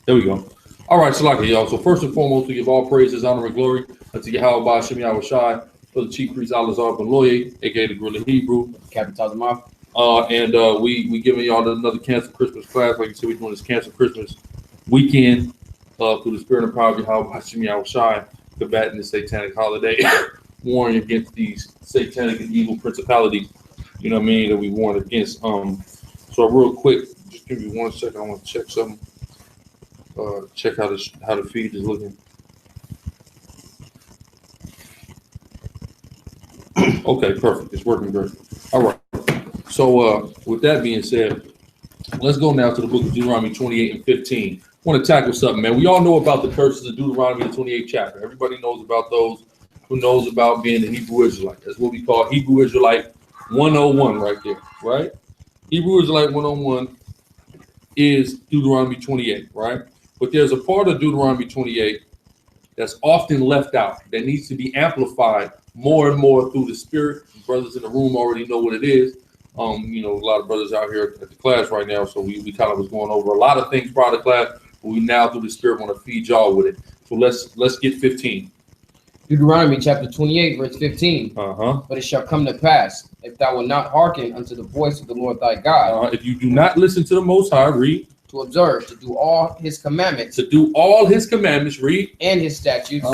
There we go. All right, Salaki, y'all. So first and foremost, we give all praises, honor, and glory unto Yahweh Ba'ashem Yahweh Shai, for the chief priest Alazar Ben Loye, aka the Guerrilla Hebrew. Captain Tazamaf. And we giving y'all another Cancer Christmas class. Like you said, we're doing this Cancer Christmas weekend through the spirit and power of Yahweh Ba'ashem Yahweh Shai, combating the satanic holiday, warring against these satanic and evil principalities. You know what I mean? That we warn against. So real quick, just give me 1 second. I want to check something. Check how the feed is looking. Okay, perfect. It's working great. All right. So with that being said, let's go now to the book of Deuteronomy 28 and 15. I want to tackle something, man. We all know about the curses of Deuteronomy, the 28th chapter. Everybody knows about those. Who knows about being a Hebrew Israelite? That's what we call Hebrew Israelite 101 right there, right? Hebrew Israelite 101 is Deuteronomy 28, right? But there's a part of Deuteronomy 28 that's often left out that needs to be amplified more and more through the Spirit. Brothers in the room already know what it is. You know, a lot of brothers out here at the class right now, so we kind of was going over a lot of things prior to class, but we now through the Spirit want to feed y'all with it. So let's get 15. Deuteronomy chapter 28, verse 15. But it shall come to pass, if thou wilt not hearken unto the voice of the Lord thy God, if you do not listen to the Most High, read. To observe, to do all his commandments. To do all his commandments, read. And his statutes,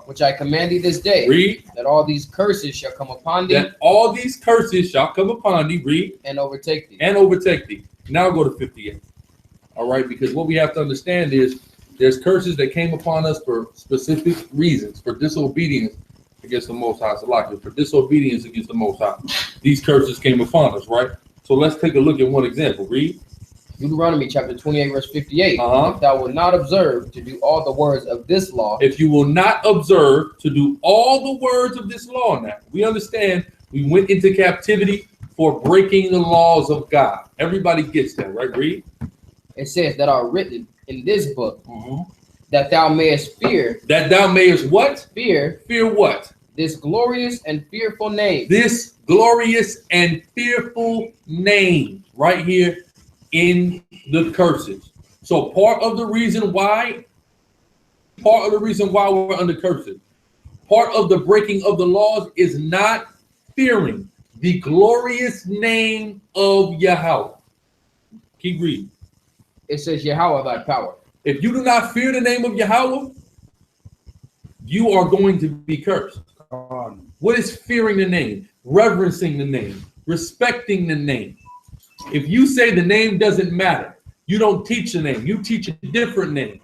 which I command thee this day. Read. That all these curses shall come upon thee. That all these curses shall come upon thee, read. And overtake thee. And overtake thee. Now go to 58. All right, because what we have to understand is there's curses that came upon us for specific reasons, for disobedience against the Most High. For disobedience against the Most High. These curses came upon us, right? So let's take a look at one example. Read. Deuteronomy chapter 28, verse 58. If thou wilt not observe to do all the words of this law. If you will not observe to do all the words of this law now. We understand we went into captivity for breaking the laws of God. Everybody gets that, right? Read. It says that are written in this book, that thou mayest fear. That thou mayest what? Fear. Fear what? This glorious and fearful name. This glorious and fearful name right here in the curses. So part of the reason why we're under curses, part of the breaking of the laws is not fearing the glorious name of Yahweh. Keep reading. It says Yahweh thy power. If you do not fear the name of Yahweh, you are going to be cursed. What is fearing the name? Reverencing the name, respecting the name. If you say the name doesn't matter, you don't teach the name, you teach a different name.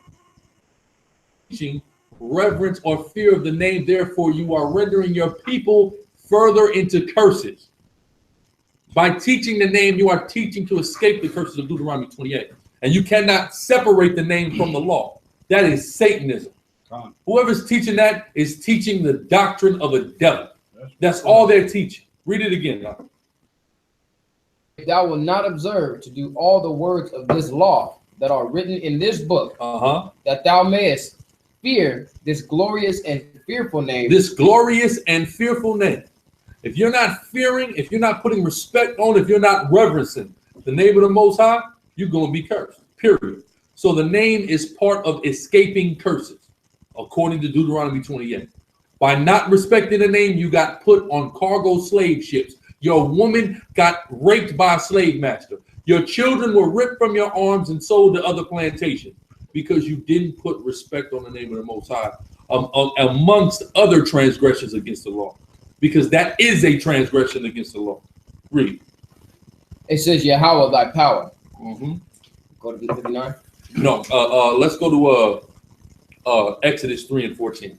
Teaching reverence or fear of the name, therefore you are rendering your people further into curses. By teaching the name, you are teaching to escape the curses of Deuteronomy 28. And you cannot separate the name from the law. That is Satanism. Whoever's teaching that is teaching the doctrine of a devil. That's all they're teaching. Read it again now. If thou wilt not observe to do all the words of this law that are written in this book, that thou mayest fear this glorious and fearful name. This glorious and fearful name. If you're not fearing, if you're not putting respect on, if you're not reverencing the name of the Most High, you're going to be cursed, period. So the name is part of escaping curses, according to Deuteronomy 28. By not respecting the name, you got put on cargo slave ships. Your woman got raped by a slave master. Your children were ripped from your arms and sold to other plantations because you didn't put respect on the name of the Most High, amongst other transgressions against the law, because that is a transgression against the law. Read. It says Yahweh thy power. Go to 59. No, let's go to Exodus 3 and 14.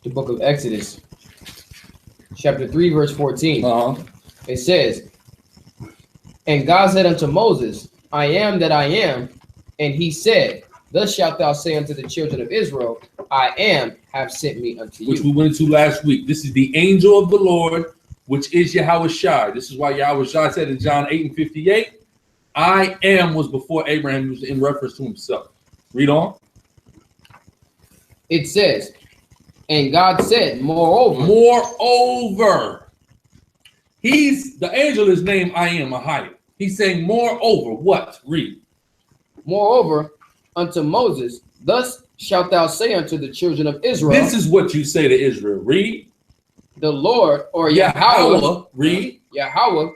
The book of Exodus, chapter 3, verse 14. It says, and God said unto Moses, I am that I am. And he said, thus shalt thou say unto the children of Israel, I am, have sent me unto you. Which we went into last week. This is the angel of the Lord, which is Yahweh Shai. This is why Yahweh Shai said in John 8 and 58, I am was before Abraham, was in reference to himself. Read on. it says, and God said, moreover. Moreover. The angel is named I am Ahia. He's saying, moreover, what? Read. Moreover, unto Moses, thus shalt thou say unto the children of Israel. This is what you say to Israel. Read. The Lord, or Yahweh, read. Yahweh,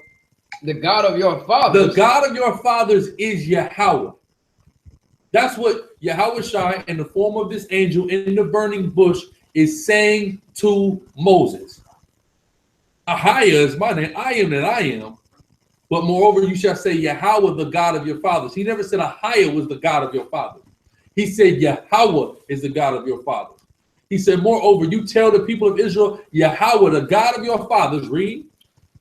the God of your fathers. The God of your fathers is Yahweh. That's what Yahweh Shai in the form of this angel in the burning bush is saying to Moses. Ahia is my name. I am that I am. But moreover, you shall say Yahweh, the God of your fathers. He never said Ahia was the God of your fathers. He said Yahweh is the God of your fathers. He said, moreover, you tell the people of Israel, Yahweh, the God of your fathers, read.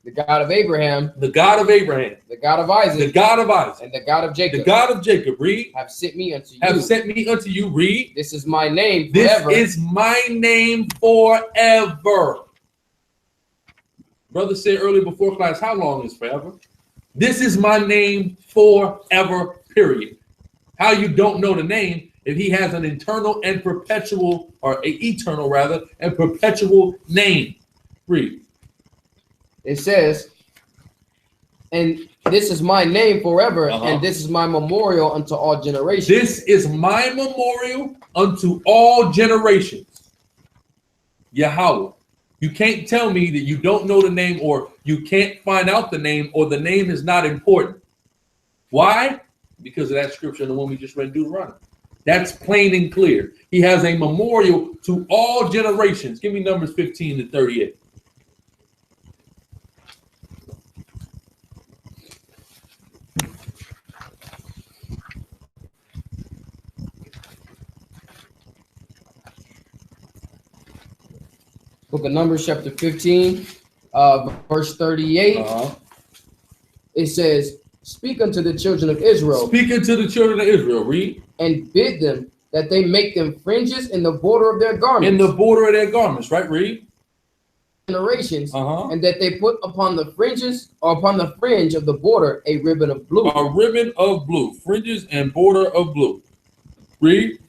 The God of Abraham. The God of Abraham. The God of Isaac. The God of Isaac. And the God of Jacob. The God of Jacob, read. Have sent me unto you. Have sent me unto you, read. This is my name forever. This is my name forever. Brother said earlier before class, how long is forever? This is my name forever, period. How you don't know the name if he has an internal and perpetual, or an eternal rather, and perpetual name. Read. It says, and this is my name forever, and this is my memorial unto all generations. This is my memorial unto all generations. Yahweh. You can't tell me that you don't know the name, or you can't find out the name, or the name is not important. Why? Because of that scripture, the one we just read in Deuteronomy. That's plain and clear. He has a memorial to all generations. Give me Numbers 15 to 38. Book of Numbers, chapter 15, verse 38. It says, speak unto the children of Israel. Speak unto the children of Israel. Read. And bid them that they make them fringes in the border of their garments. In the border of their garments, right? Read. Generations, and that they put upon the fringes, or upon the fringe of the border, a ribbon of blue. A ribbon of blue. Fringes and border of blue. Read.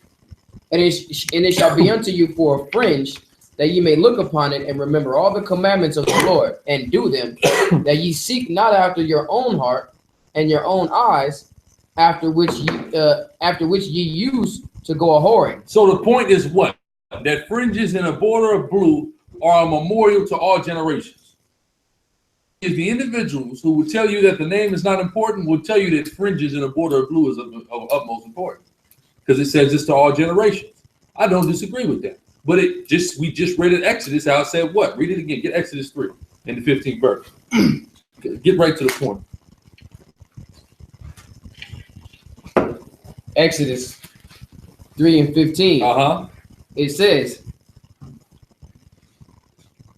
And it shall be unto you for a fringe, that ye may look upon it and remember all the commandments of the Lord, and do them, that ye seek not after your own heart and your own eyes, after which ye use to go a whoring. So the point is what? That fringes and a border of blue are a memorial to all generations. Is the individuals who will tell you that the name is not important will tell you that fringes and a border of blue is of utmost importance, because it says this to all generations. I don't disagree with that. But we just read in Exodus how it said what? Read it again. Get Exodus 3 in the 15th verse. Get right to the point. Exodus 3 and 15. It says,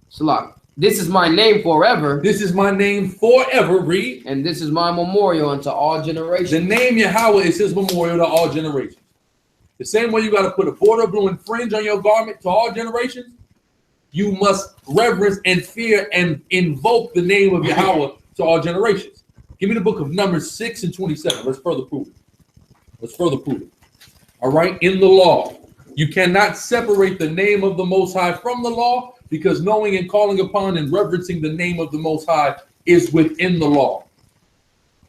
Salak, this is my name forever. This is my name forever. Read. And this is my memorial unto all generations. The name Yahweh is his memorial to all generations. The same way you got to put a border of blue and fringe on your garment to all generations, you must reverence and fear and invoke the name of Yahweh to all generations. Give me the book of Numbers 6 and 27. Let's further prove it. Let's further prove it. All right. In the law, you cannot separate the name of the Most High from the law, because knowing and calling upon and reverencing the name of the Most High is within the law.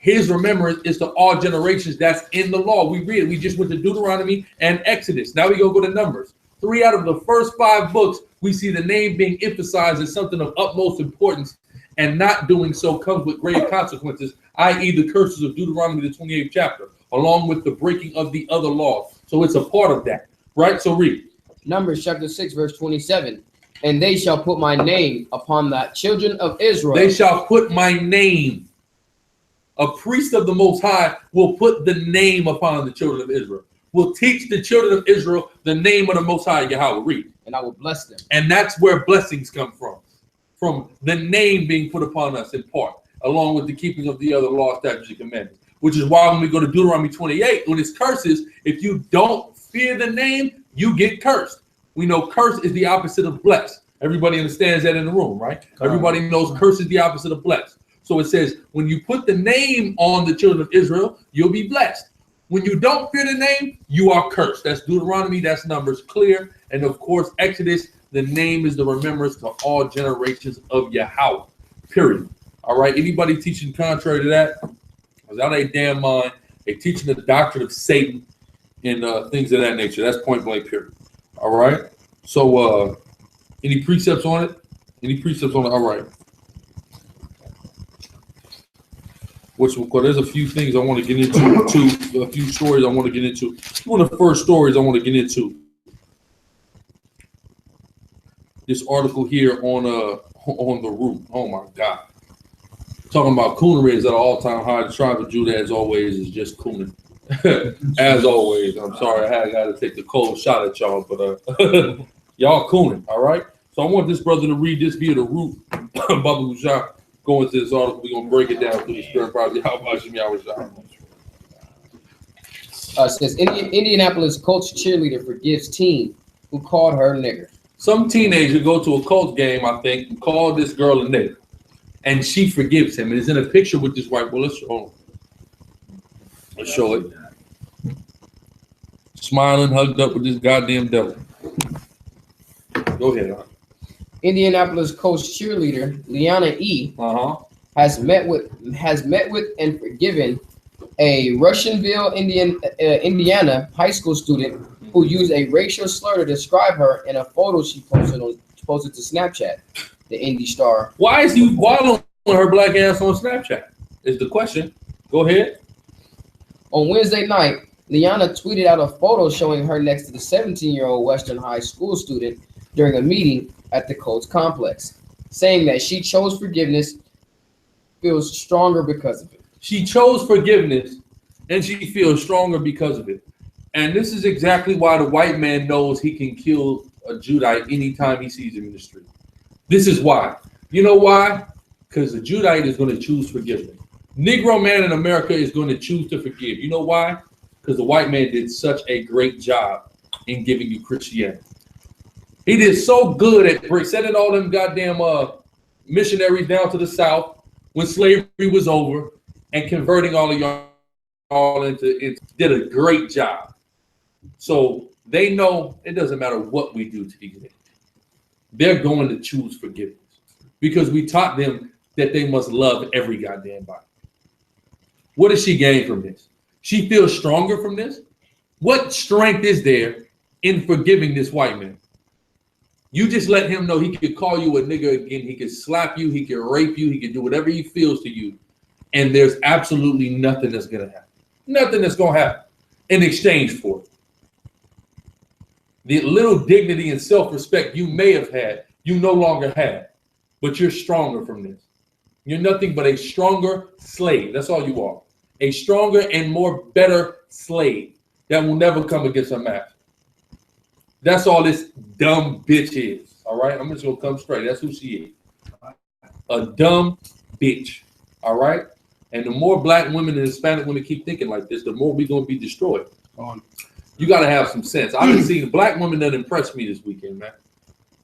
His remembrance is to all generations. That's in the law. We read it. We just went to Deuteronomy and Exodus. Now we go to Numbers. 3 out of the first 5 books, we see the name being emphasized as something of utmost importance, and not doing so comes with grave consequences, i.e. the curses of Deuteronomy, the 28th chapter, along with the breaking of the other laws. So it's a part of that, right? So read. Numbers chapter 6, verse 27. And they shall put my name upon the children of Israel. They shall put my name. A priest of the Most High will put the name upon the children of Israel. Will teach the children of Israel the name of the Most High, Yahweh. Read. And I will bless them. And that's where blessings come from the name being put upon us in part, along with the keeping of the other law, statutes, and commandments. Which is why when we go to Deuteronomy 28, when it's curses, if you don't fear the name, you get cursed. We know curse is the opposite of bless. Everybody understands that in the room, right? Everybody knows curse is the opposite of bless. So it says, when you put the name on the children of Israel, you'll be blessed. When you don't fear the name, you are cursed. That's Deuteronomy, that's Numbers, clear. And of course, Exodus, the name is the remembrance to all generations of Yahweh, period. All right, anybody teaching contrary to that, is out of their damn mind. They teaching the doctrine of Satan and things of that nature. That's point blank, period. All right, so any precepts on it? Any precepts on it? All right. There's a few things I want to get into, too. A few stories I want to get into. One of the first stories I want to get into. This article here on the roof. Oh my God. Talking about coonery is at an all-time high. The tribe of Judah, as always, is just cooning. As always. I'm sorry I got to take the cold shot at y'all, but y'all cooning, all right? So I want this brother to read this via the roof. Baba Bouchard. Go into this article, we're gonna break it down through the spirit probably. How about you, says Indianapolis Colts cheerleader forgives teen who called her nigger. Some teenager go to a Colts game, I think, and called this girl a nigger, and she forgives him. And it's in a picture with this white boy. Let's show it. Smiling, hugged up with this goddamn devil. Go ahead, huh? Indianapolis Colts cheerleader Liana E. has met with and forgiven a Russianville, Indiana high school student who used a racial slur to describe her in a photo she posted to Snapchat. The Indy star. Why is he waddling her black ass on Snapchat? Is the question. Go ahead. On Wednesday night, Liana tweeted out a photo showing her next to the 17-year-old Western High School student during a meeting at the Colts complex, saying that she chose forgiveness, feels stronger because of it. She chose forgiveness, and she feels stronger because of it. And this is exactly why the white man knows he can kill a Judite anytime he sees him in the street. This is why. You know why? Because the Judite is going to choose forgiveness. Negro man in America is going to choose to forgive. You know why? Because the white man did such a great job in giving you Christianity. He did so good at sending all them goddamn missionaries down to the South when slavery was over and converting all of y'all into did a great job. So they know it doesn't matter what we do to these niggas. They're going to choose forgiveness because we taught them that they must love every goddamn body. What does she gain from this? She feels stronger from this. What strength is there in forgiving this white man? You just let him know he could call you a nigga again. He could slap you. He could rape you. He could do whatever he feels to you. And there's absolutely nothing that's going to happen. Nothing that's going to happen in exchange for it. The little dignity and self-respect you may have had, you no longer have. But you're stronger from this. You're nothing but a stronger slave. That's all you are. A stronger and more better slave that will never come against a master. That's all this dumb bitch is. All right, I'm just gonna come straight. That's who she is. A dumb bitch. All right. And the more black women and Hispanic women keep thinking like this, the more we're gonna be destroyed. You gotta have some sense. I've been seeing black women that impressed me this weekend, man.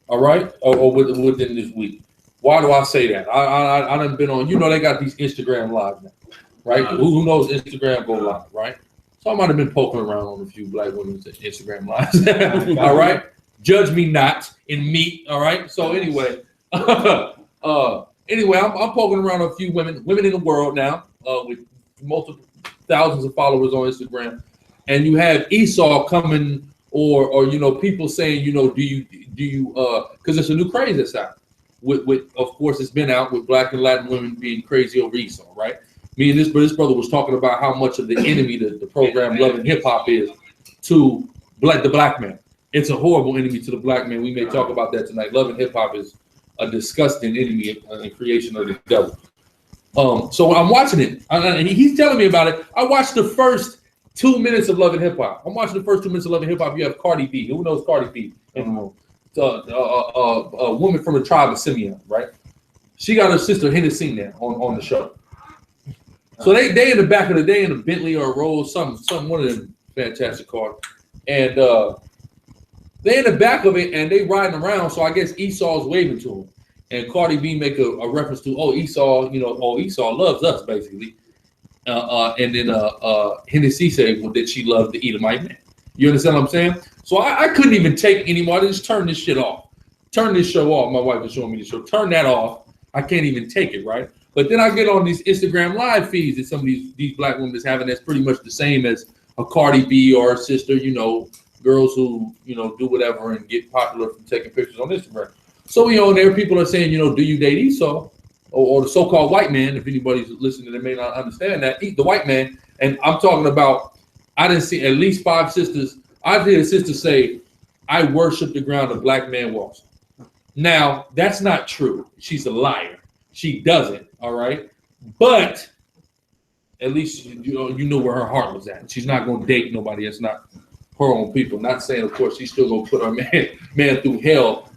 All right, or within this week. Why do I say that? I done been on. You know they got these Instagram lives now, right? Who knows Instagram go live, right? So I might have been poking around on a few black women's Instagram lives. All right. Judge me not in meat. All right. So anyway, anyway, I'm poking around on a few women in the world now, with multiple thousands of followers on Instagram. And you have Esau coming or you know, people saying, you know, do you because it's a new craze that's out. With of course it's been out with black and Latin women being crazy over Esau, right? Me and this brother was talking about how much of the enemy the program Love and Hip Hop is to the black man. It's a horrible enemy to the black man. We may talk about that tonight. Love and Hip Hop is a disgusting enemy and creation of the devil. So I'm watching it, and he's telling me about it. I watched the first 2 minutes of Love and Hip Hop. I'm watching the first 2 minutes of Love and Hip Hop. You have Cardi B. Who knows Cardi B? A woman from the tribe of Simeon, right? She got her sister Hennessy there on the show. So they in the back of the day in a Bentley or a Rolls, some one of them fantastic cars, and they in the back of it and they riding around. So I guess Esau's waving to him, and Cardi B make a reference to Esau, you know, Esau loves us basically, And then Hennessy said, well, that she loved the Edomite man. You understand what I'm saying? So I couldn't even take anymore. I just turned this shit off. Turn this show off. My wife was showing me the show. Turn that off. I can't even take it, right? But then I get on these Instagram live feeds that some of these black women is having that's pretty much the same as a Cardi B or a sister, you know, girls who, you know, do whatever and get popular from taking pictures on Instagram. So, you know, there people are saying, you know, do you date Esau? Or the so-called white man, if anybody's listening that may not understand that, the white man. And I'm talking about, I didn't see at least 5 sisters. I've heard a sister say, I worship the ground a black man walks. Now, that's not true. She's a liar. She doesn't, all right? But at least you know where her heart was at. She's not going to date nobody that's not her own people. Not saying, of course, she's still going to put her man through hell.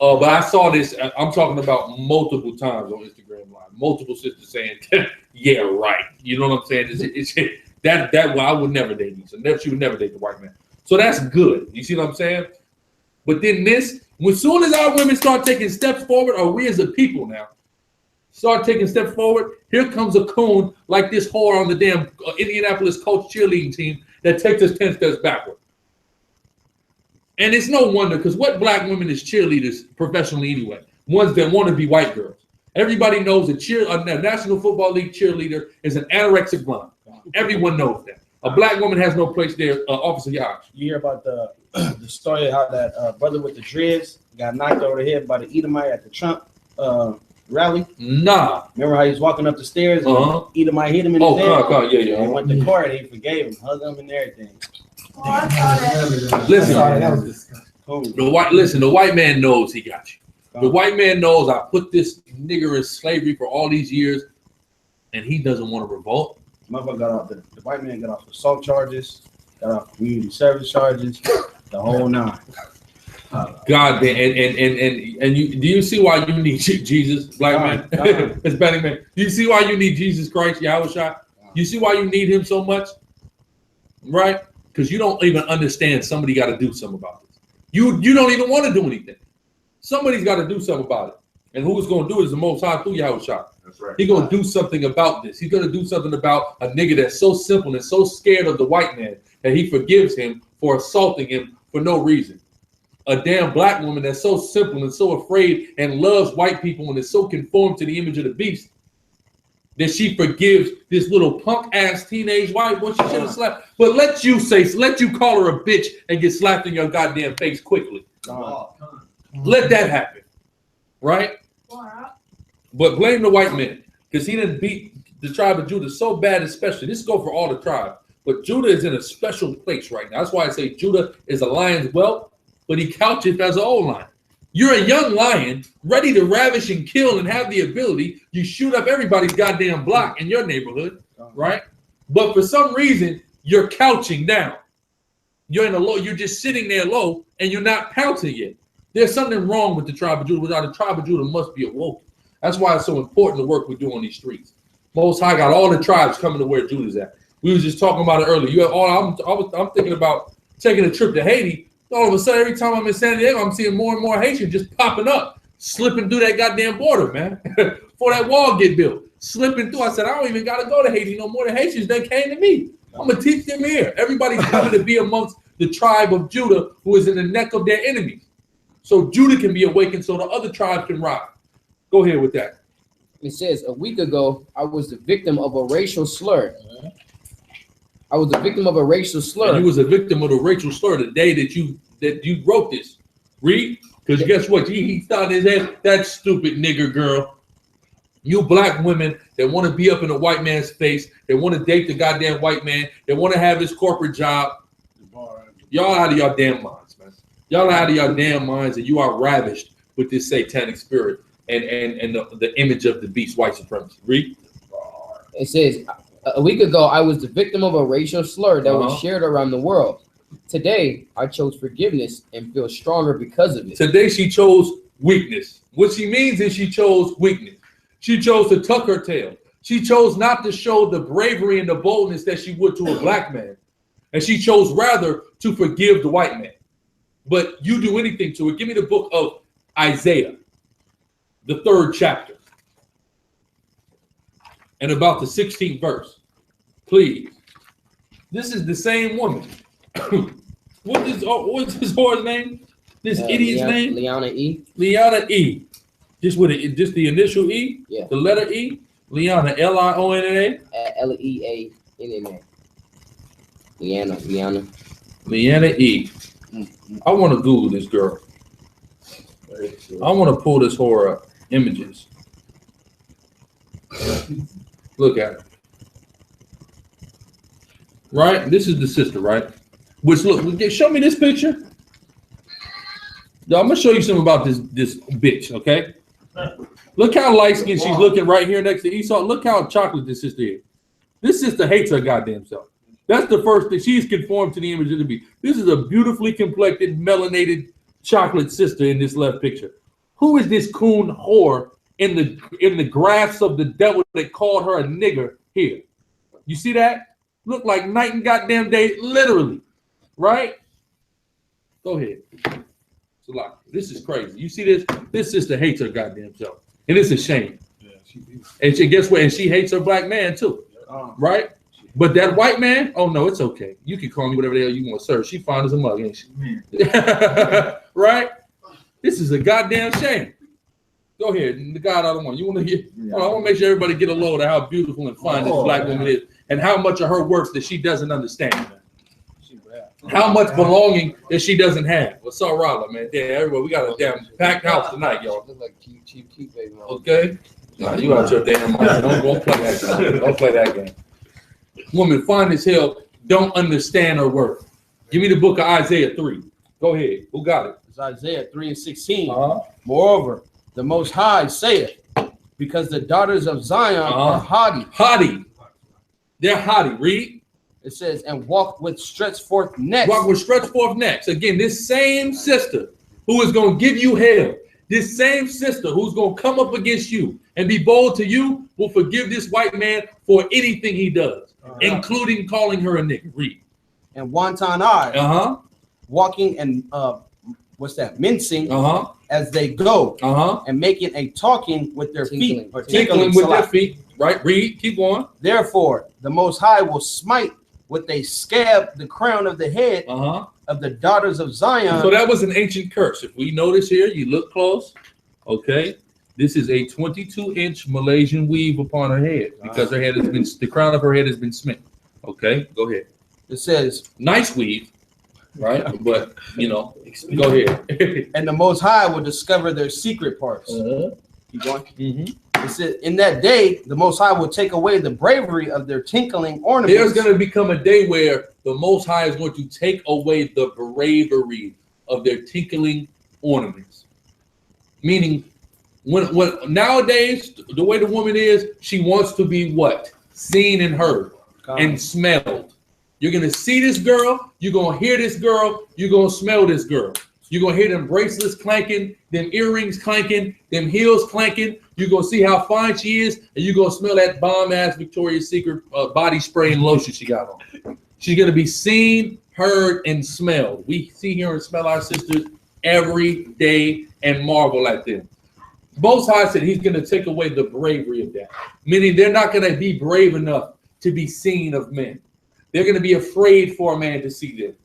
But I saw this, I'm talking about multiple times on Instagram Live. Multiple sisters saying, yeah, right. You know what I'm saying? It's that well, I would never date Esau. She would never date the white man. So that's good. You see what I'm saying? But then as soon as our women start taking steps forward, or we as a people now start taking steps forward, here comes a coon like this whore on the damn Indianapolis Colts cheerleading team that takes us 10 steps backward. And it's no wonder, because what black women is cheerleaders professionally anyway? Ones that want to be white girls. Everybody knows a National Football League cheerleader is an anorexic blonde. Everyone knows that. A black woman has no place there, Officer Yash. You hear about the story of how that brother with the dreads got knocked over the head by the Edomite at the Trump rally? Nah. Remember how he was walking up the stairs and Edomite hit him in the head? Yeah. He went to court and he forgave him, hugged him and everything. Oh, I saw that. Listen, That was disgusting. the white man knows he got you. The white man knows I put this nigger in slavery for all these years, and he doesn't want to revolt. Motherfucker got off the white man got off assault charges, got off community service charges, the whole 9. God damn, and you do you see why you need Jesus, black man? Hispanic man. Do you see why you need Jesus Christ, Yahushua? You see why you need him so much? Right? Because you don't even understand somebody got to do something about this. You don't even want to do anything. Somebody's got to do something about it. And who's going to do it is the Most High through Yahushua. That's right. He's going to do something about this. He's going to do something about a nigga that's so simple and so scared of the white man that he forgives him for assaulting him for no reason. A damn black woman that's so simple and so afraid and loves white people and is so conformed to the image of the beast that she forgives this little punk ass teenage white boy. She should have slapped. But let you call her a bitch and get slapped in your goddamn face quickly. Let that happen. Right? But blame the white man, because he didn't beat the tribe of Judah so bad, especially. This go for all the tribes. But Judah is in a special place right now. That's why I say Judah is a lion's whelp, but he couches as an old lion. You're a young lion, ready to ravish and kill and have the ability. You shoot up everybody's goddamn block in your neighborhood, right? But for some reason, you're couching down. You're in a low, you're just sitting there low, and you're not pouncing yet. There's something wrong with the tribe of Judah. Without the tribe of Judah must be awoken. That's why it's so important the work we do on these streets. Most High got all the tribes coming to where Judah's at. We was just talking about it earlier. You have all. I'm thinking about taking a trip to Haiti. All of a sudden, every time I'm in San Diego, I'm seeing more and more Haitians just popping up, slipping through that goddamn border, man. Before that wall get built, slipping through. I said, I don't even got to go to Haiti no more. The Haitians, they came to me. I'm going to teach them here. Everybody's coming to be amongst the tribe of Judah who is in the neck of their enemies. So Judah can be awakened so the other tribes can rise. Go ahead with that. It says, a week ago, I was the victim of a racial slur. I was the victim of a racial slur. And you was a victim of a racial slur the day that you wrote this. Read, because guess what? He thought in his head, that stupid nigger girl. You black women that want to be up in a white man's face, they want to date the goddamn white man, they want to have his corporate job. Y'all out of your damn minds, man. Y'all out of your damn minds, and you are ravished with this satanic spirit and the image of the beast, white supremacy. Read. It says, a week ago, I was the victim of a racial slur that was shared around the world. Today, I chose forgiveness and feel stronger because of it. Today, she chose weakness. What she means is she chose weakness. She chose to tuck her tail. She chose not to show the bravery and the boldness that she would to a black man. And she chose rather to forgive the white man. But you do anything to it. Give me the book of Isaiah, the 3rd chapter, and about the 16th verse. Please. This is the same woman. What's this whore's name? This idiot's name? Liana E. Liana E. Just with it, just the initial E? Yeah. The letter E? Liana, Lionna? Leanna. Liana. Liana E. I want to Google this girl. I want to pull this whore up. Images. Look at her. Right? This is the sister, right? Which look, show me this picture. I'm gonna show you something about this bitch, okay? Look how light skinned she's looking right here next to Esau. Look how chocolate this sister is. This sister hates her goddamn self. That's the first thing. She's conformed to the image of the beast. This is a beautifully complected, melanated chocolate sister in this left picture. Who is this coon whore in the grasp of the devil that called her a nigger here? You see that? Look like night and goddamn day, literally. Right? Go ahead. It's a lot. This is crazy. You see this? This sister hates her goddamn self. And it's a shame. Yeah, and she, guess what? And she hates her black man too. Right? But that white man, oh no, it's okay. You can call me whatever the hell you want, sir. She fine as a mug, ain't she? Right? This is a goddamn shame. Go ahead. The God I don't want. You want to get, I want to make sure everybody get a load of how beautiful and fine this black woman is and how much of her works that she doesn't understand. How much belonging that she doesn't have. What's up, Rolla, man? Yeah, everybody, we got a damn packed house tonight, y'all. Like cheap, baby. Okay? Nah, you out your damn mind. Don't play that game. Don't play that game. Woman, fine as hell, don't understand her worth. Give me the book of Isaiah 3. Go ahead. Who got it? It's Isaiah 3:16. Moreover, the Most High saith, because the daughters of Zion are haughty. Haughty. They're haughty. Read. It says, and walk with stretched forth necks. Walk with stretched forth necks. Again, this same sister who is going to give you hell, this same sister who's going to come up against you and be bold to you will forgive this white man for anything he does, including calling her a nigga. Read. And wanton eye, walking and mincing as they go, and making a talking with their feet, or tinkling with their feet. Right. Read. Keep going. Therefore, the Most High will smite with a scab the crown of the head of the daughters of Zion. So that was an ancient curse. If we notice here, you look close. Okay. This is a 22-inch Malaysian weave upon her head because her head has been, the crown of her head has been smitten. Okay. Go ahead. It says, nice weave. Right. But, you know, go ahead. And the Most High will discover their secret parts. Keep going. It says, in that day, the Most High will take away the bravery of their tinkling ornaments. There's going to become a day where the Most High is going to take away the bravery of their tinkling ornaments. Meaning, when nowadays, the way the woman is, she wants to be what? Seen and heard and smelled. You're going to see this girl. You're going to hear this girl. You're going to smell this girl. You're going to hear them bracelets clanking, them earrings clanking, them heels clanking. You're going to see how fine she is, and you're going to smell that bomb-ass Victoria's Secret body spray and lotion she got on. She's going to be seen, heard, and smelled. We see, hear, and smell our sisters every day and marvel at them. Most High said he's going to take away the bravery of that, meaning they're not going to be brave enough to be seen of men. They're going to be afraid for a man to see them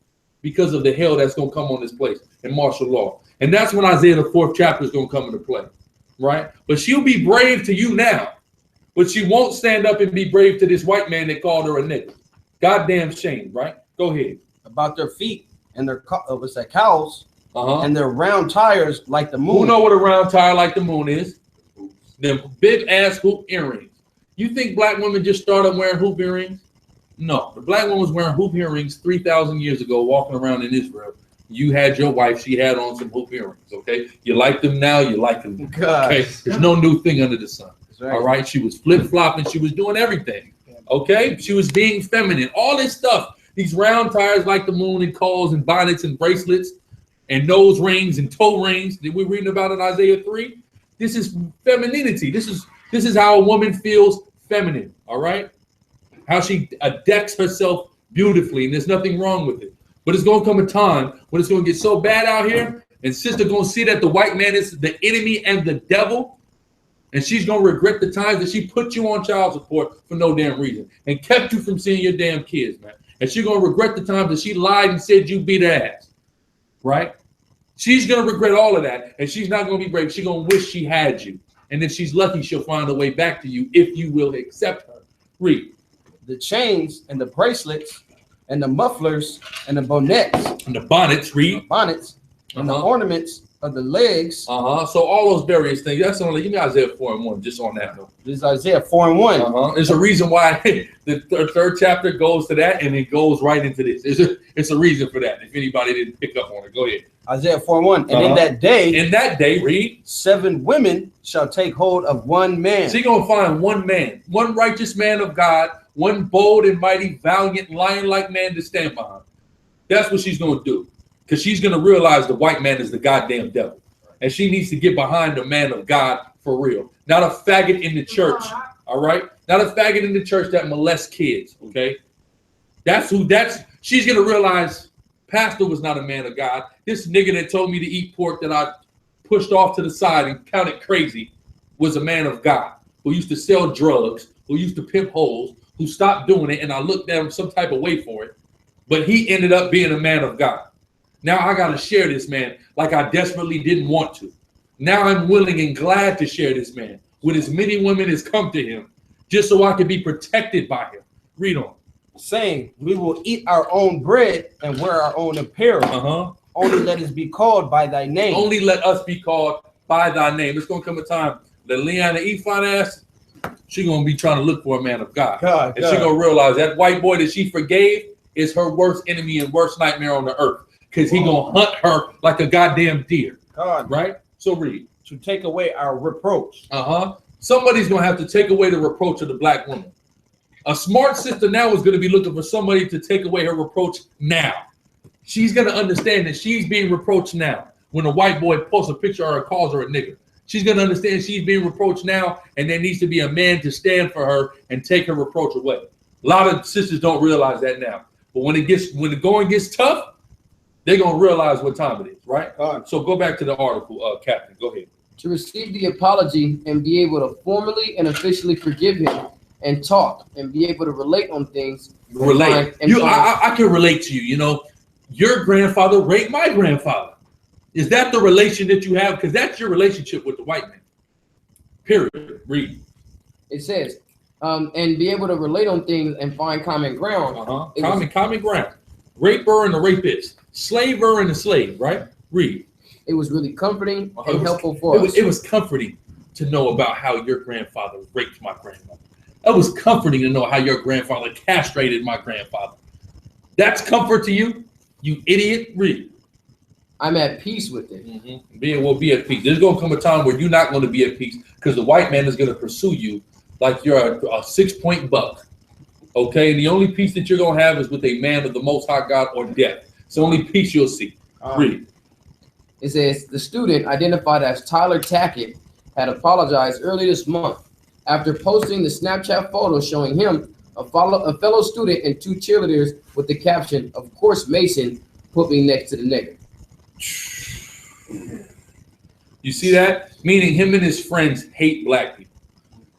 because of the hell that's going to come on this place in martial law. And that's when Isaiah, the 4th chapter, is going to come into play. Right? But she'll be brave to you now, but she won't stand up and be brave to this white man that called her a nigga. Goddamn shame, right? Go ahead. About their feet and their cows and their round tires like the moon. Who know what a round tire like the moon is? Them big ass hoop earrings. You think black women just started wearing hoop earrings? No, the black woman was wearing hoop earrings 3,000 years ago, walking around in Israel. You had your wife, she had on some hoop earrings, okay? You like them now, you like them. Okay? There's no new thing under the sun. All right? She was flip-flopping, she was doing everything. Okay? She was being feminine. All this stuff, these round tires like the moon and calls and bonnets and bracelets and nose rings and toe rings that we're reading about in Isaiah 3. This is femininity. This is how a woman feels feminine, all right? How she decks herself beautifully, and there's nothing wrong with it. But it's going to come a time when it's going to get so bad out here, and sister going to see that the white man is the enemy and the devil, And she's going to regret the times that she put you on child support for no damn reason and kept you from seeing your damn kids, man. And she's going to regret the times that she lied and said you beat her ass, right? She's going to regret all of that, and she's not going to be brave. She's going to wish she had you. And if she's lucky, she'll find a way back to you if you will accept her. Read. The chains and the bracelets and the mufflers and the bonnets. And the bonnets, read. The bonnets and the ornaments of the legs. So all those various things. That's only, give me Isaiah 4:1, just on that note. This is Isaiah 4:1. There's a reason why the third chapter goes to that, and it goes right into this. It's a reason for that. If anybody didn't pick up on it, go ahead. Isaiah 4:1. And in that day, read. 7 women shall take hold of one man. So you're going to find one man, one righteous man of God, one bold and mighty, valiant, lion-like man to stand behind. That's what she's going to do. Because she's going to realize the white man is the goddamn devil. And she needs to get behind the man of God for real. Not a faggot in the church, all right? Not a faggot in the church that molests kids, okay? She's going to realize pastor was not a man of God. This nigga that told me to eat pork that I pushed off to the side and counted crazy was a man of God who used to sell drugs, who used to pimp hoes, who stopped doing it, and I looked at him some type of way for it. But he ended up being a man of God. Now I got to share this man like I desperately didn't want to. Now I'm willing and glad to share this man with as many women as come to him just so I can be protected by him. Read on. Saying, we will eat our own bread and wear our own apparel. Only let us be called by thy name. Only let us be called by thy name. It's going to come a time that Leanna Ephon ass, she's going to be trying to look for a man of God. And she's going to realize that white boy that she forgave is her worst enemy and worst nightmare on the earth. Because he going to hunt her like a goddamn deer. Right? So read. To take away our reproach. Somebody's going to have to take away the reproach of the black woman. A smart sister now is going to be looking for somebody to take away her reproach now. She's going to understand that she's being reproached now. When a white boy posts a picture of her or calls her a nigger, she's going to understand she's being reproached now, and there needs to be a man to stand for her and take her reproach away. A lot of sisters don't realize that now. But when the going gets tough, they're going to realize what time it is, right? So go back to the article, Captain. Go ahead. To receive the apology and be able to formally and officially forgive him and talk and be able to relate on things. Relate. I can relate to you. You know, your grandfather raped my grandfather. Is that the relation that you have? Because that's your relationship with the white man. Period. Read. It says, and be able to relate on things and find common ground. Common ground. Raper and the rapist. Slaver and the slave, right? Read. It was really comforting and helpful for us. It was comforting to know about how your grandfather raped my grandmother. It was comforting to know how your grandfather castrated my grandfather. That's comfort to you, you idiot. Read. I'm at peace with it. Be at peace. There's going to come a time where you're not going to be at peace because the white man is going to pursue you like you're a 6-point buck. Okay? And the only peace that you're going to have is with a man of the Most High God or death. It's the only peace you'll see. Read. It says, the student identified as Tyler Tackett had apologized early this month after posting the Snapchat photo showing him, a fellow student, and 2 cheerleaders with the caption, "Of course, Mason put me next to the nigger." You see that? Meaning him and his friends hate black people.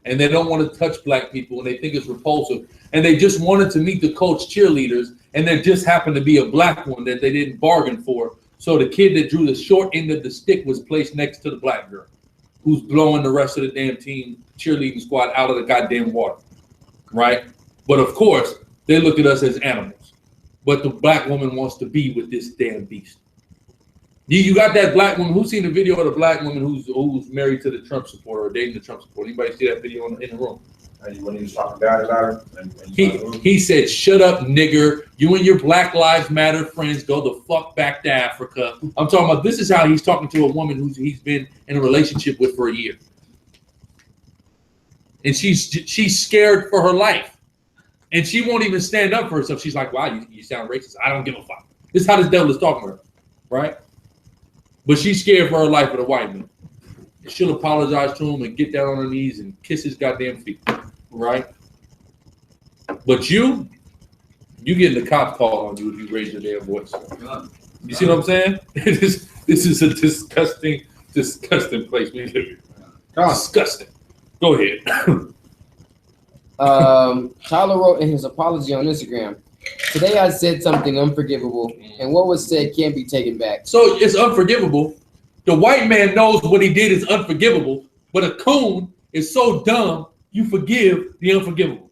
And they don't want to touch black people, and they think it's repulsive. And they just wanted to meet the coach cheerleaders, and there just happened to be a black one that they didn't bargain for. So the kid that drew the short end of the stick was placed next to the black girl, who's blowing the rest of the damn team cheerleading squad out of the goddamn water, right? But of course, they look at us as animals. But the black woman wants to be with this damn beast. You got that black woman. Who's seen the video of the black woman who's married to the Trump supporter or dating the Trump supporter? Anybody see that video in the room? When he was talking bad about her? He said, "Shut up, nigger. You and your Black Lives Matter friends go the fuck back to Africa." I'm talking about, this is how he's talking to a woman he's been in a relationship with for a year. And she's scared for her life. And she won't even stand up for herself. She's like, "Wow, you sound racist. I don't give a fuck." This is how this devil is talking to her, right? But she's scared for her life with a white man. And she'll apologize to him and get down on her knees and kiss his goddamn feet, right? But you getting the cops called on you if you raise your damn voice. You see what I'm saying? This is a disgusting place we live in. Disgusting. Go ahead. Tyler wrote in his apology on Instagram, "Today I said something unforgivable, and what was said can't be taken back." So it's unforgivable. The white man knows what he did is unforgivable, but a coon is so dumb, you forgive the unforgivable.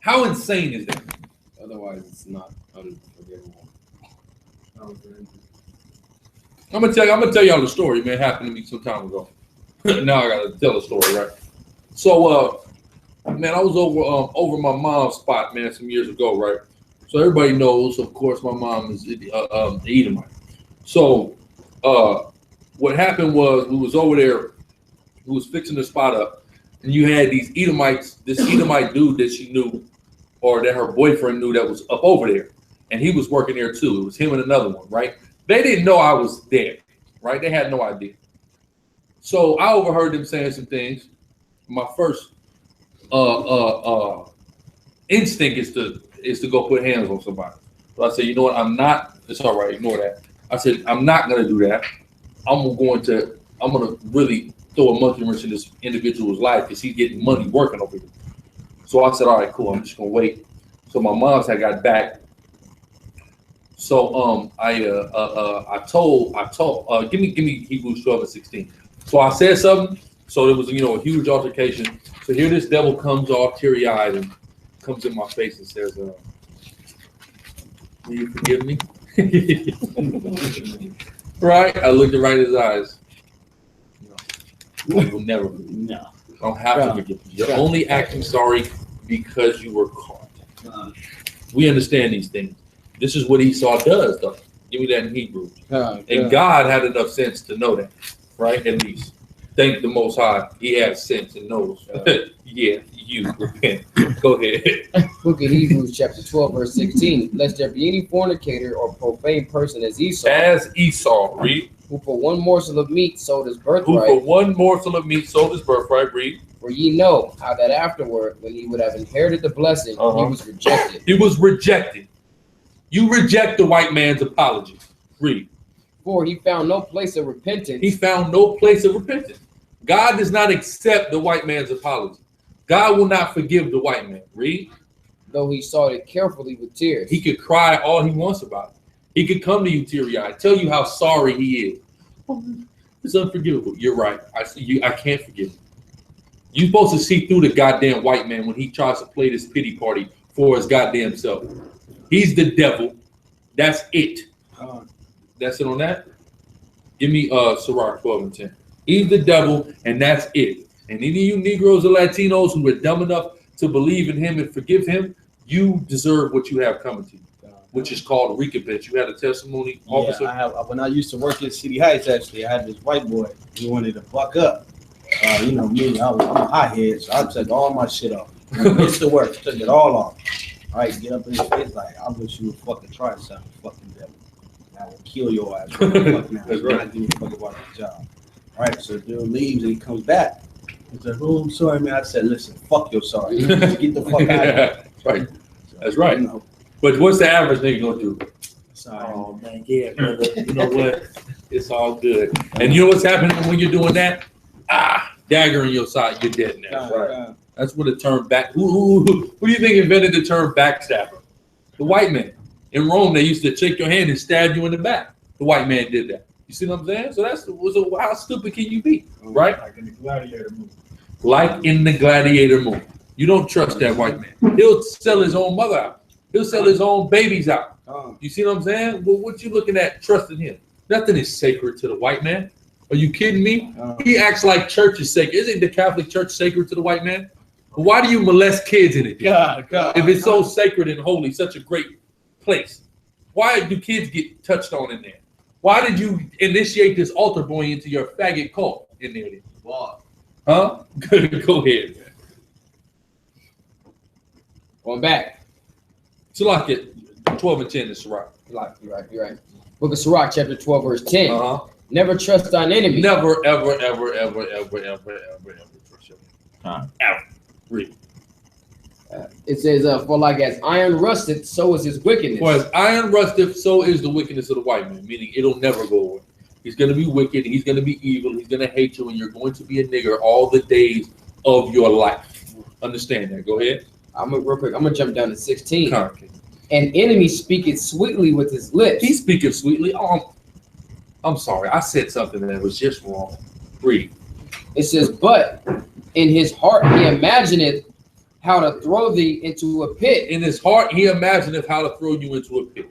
How insane is that? Otherwise, it's not unforgivable. I'm gonna tell y'all the story, man. Happened to me some time ago. Now I gotta tell a story, right? So, man, I was over my mom's spot, man, some years ago, right? So everybody knows, of course, my mom is Edomite. So, what happened was we was over there, we was fixing the spot up, and you had these Edomites, this Edomite dude that she knew, or that her boyfriend knew, that was up over there, and he was working there too. It was him and another one, right? They didn't know I was there, right? They had no idea. So I overheard them saying some things. My first instinct is to go put hands on somebody. So I said, you know what? I'm not. It's all right. Ignore that. I said, I'm not gonna do that. I'm gonna really throw a monkey wrench in this individual's life because he's getting money working over here. So I said, all right, cool. I'm just gonna wait. So my mom's had got back. So I told give me Hebrews 12:16. So I said something. So there was a huge altercation. So here this devil comes all teary-eyed and comes in my face and says, "Will you forgive me?" Right? I looked right in his eyes. No, I will never. No, I don't have to forgive you. You're only acting sorry because you were caught. We understand these things. This is what Esau does, though. Give me that in Hebrew. And God had enough sense to know that, right? At least. Thank the Most High. He has sense and knows. Yeah, you repent. Go ahead. Book of Hebrews, chapter 12, verse 16. "Lest there be any fornicator or profane person as Esau. As Esau, read. Who for one morsel of meat sold his birthright. Who for one morsel of meat sold his birthright, read. For ye know how that afterward, when he would have inherited the blessing, he was rejected." He was rejected. You reject the white man's apology. Read. "For he found no place of repentance." He found no place of repentance. God does not accept the white man's apology. God will not forgive the white man. Read. "Though he sought it carefully with tears." He could cry all he wants about it. He could come to you teary-eyed, tell you how sorry he is. It's unforgivable. You're right. I can't forgive you. You're supposed to see through the goddamn white man when he tries to play this pity party for his goddamn self. He's the devil. That's it. That's it on that. Give me Sirach 12:10. He's the devil, and that's it. And any of you Negroes or Latinos who are dumb enough to believe in him and forgive him, you deserve what you have coming to you, which is called recompense. You had a testimony, officer? Yeah, I have. When I used to work in City Heights, actually, I had this white boy. He wanted to buck up. Me, I'm a hothead, so I took all my shit off. It's the work, took it all off. All right, get up in his face like, I wish you would fucking try something, fucking devil. I will kill your ass. That's right. Not give a fuck about the job. All right, so the dude leaves and he comes back. He's like, "Oh, I'm sorry, man." I said, "Listen, fuck your sorry. Get the fuck out of here." That's right. That's right. But what's the average nigga gonna do? Sorry. Oh man, yeah, brother. You know what? It's all good. And you know what's happening when you're doing that? Dagger in your side, you're dead now. Right. That's what the term back. Who do you think invented the term backstabber? The white man. In Rome, they used to shake your hand and stab you in the back. The white man did that. You see what I'm saying? So how stupid can you be, right? Like in the gladiator movie. Like in the gladiator movie. You don't trust that white man. He'll sell his own mother out. He'll sell his own babies out. You see what I'm saying? Well, what you looking at trusting him? Nothing is sacred to the white man. Are you kidding me? He acts like church is sacred. Isn't the Catholic Church sacred to the white man? But why do you molest kids in it? God. If it's so sacred and holy, such a great place, why do kids get touched on in there? Why did you initiate this altar boy into your faggot cult in there? Wow. Huh? Go ahead. Going back. Salakia 12:10 is Sirach. You're right. Book of Sirach, chapter 12, verse 10. Never trust thine enemy. Never, ever trust your enemy. Ever. Read. It says, "For like as iron rusteth, so is his wickedness." For as iron rusteth, so is the wickedness of the white man. Meaning, it'll never go away. He's going to be wicked. He's going to be evil. He's going to hate you, and you're going to be a nigger all the days of your life. Understand that? Go ahead. Real quick. I'm gonna jump down to 16. Okay. An enemy speaketh sweetly with his lips. He's speaking sweetly. Oh, I'm sorry. I said something that was just wrong. Read. It says, but in his heart he imagineth how to throw thee into a pit. In his heart he imagineth how to throw you into a pit.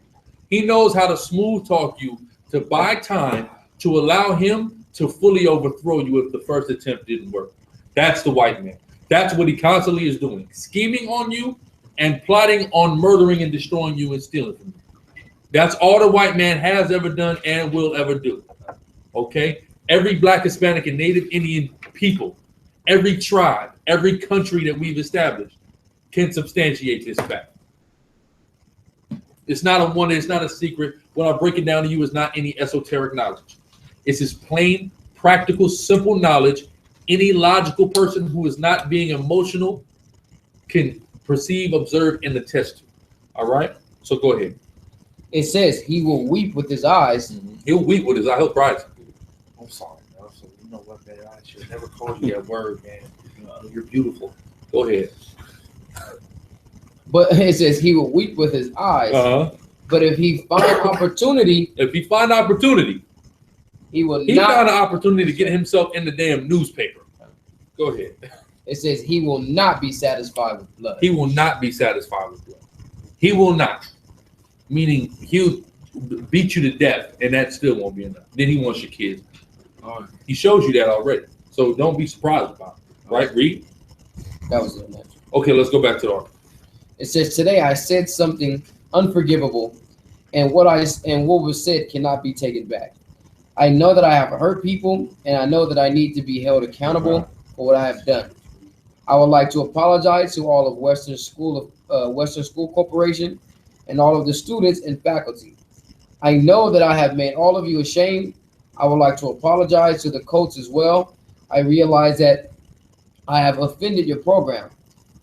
He knows how to smooth talk you to buy time to allow him to fully overthrow you if the first attempt didn't work. That's the white man. That's what he constantly is doing. Scheming on you and plotting on murdering and destroying you and stealing from you. That's all the white man has ever done and will ever do. Okay? Every Black, Hispanic, and Native Indian people, every tribe, every country that we've established can substantiate this fact. It's not a secret. What I break it down to you is not any esoteric knowledge. It's just plain, practical, simple knowledge. Any logical person who is not being emotional can perceive, observe, and attest to. All right? So go ahead. It says he will weep with his eyes. Mm-hmm. He'll weep with his eyes. He'll cry. I'm sorry, man. So you know what, man? I should never call you that word, man. You're beautiful. Go ahead. But it says he will weep with his eyes. But if he find opportunity, he found an opportunity to get himself in the damn newspaper. Go ahead. It says he will not be satisfied with blood. He will not be satisfied with blood. He will not. Meaning he'll beat you to death, and that still won't be enough. Then he wants your kids. He shows you that already. So don't be surprised about it. Right? Read. That was it. Okay, let's go back to the article. It says, today I said something unforgivable, and what was said cannot be taken back. I know that I have hurt people, and I know that I need to be held accountable for what I have done. I would like to apologize to all of Western School Corporation and all of the students and faculty. I know that I have made all of you ashamed. I would like to apologize to the coach as well. I realize that I have offended your program.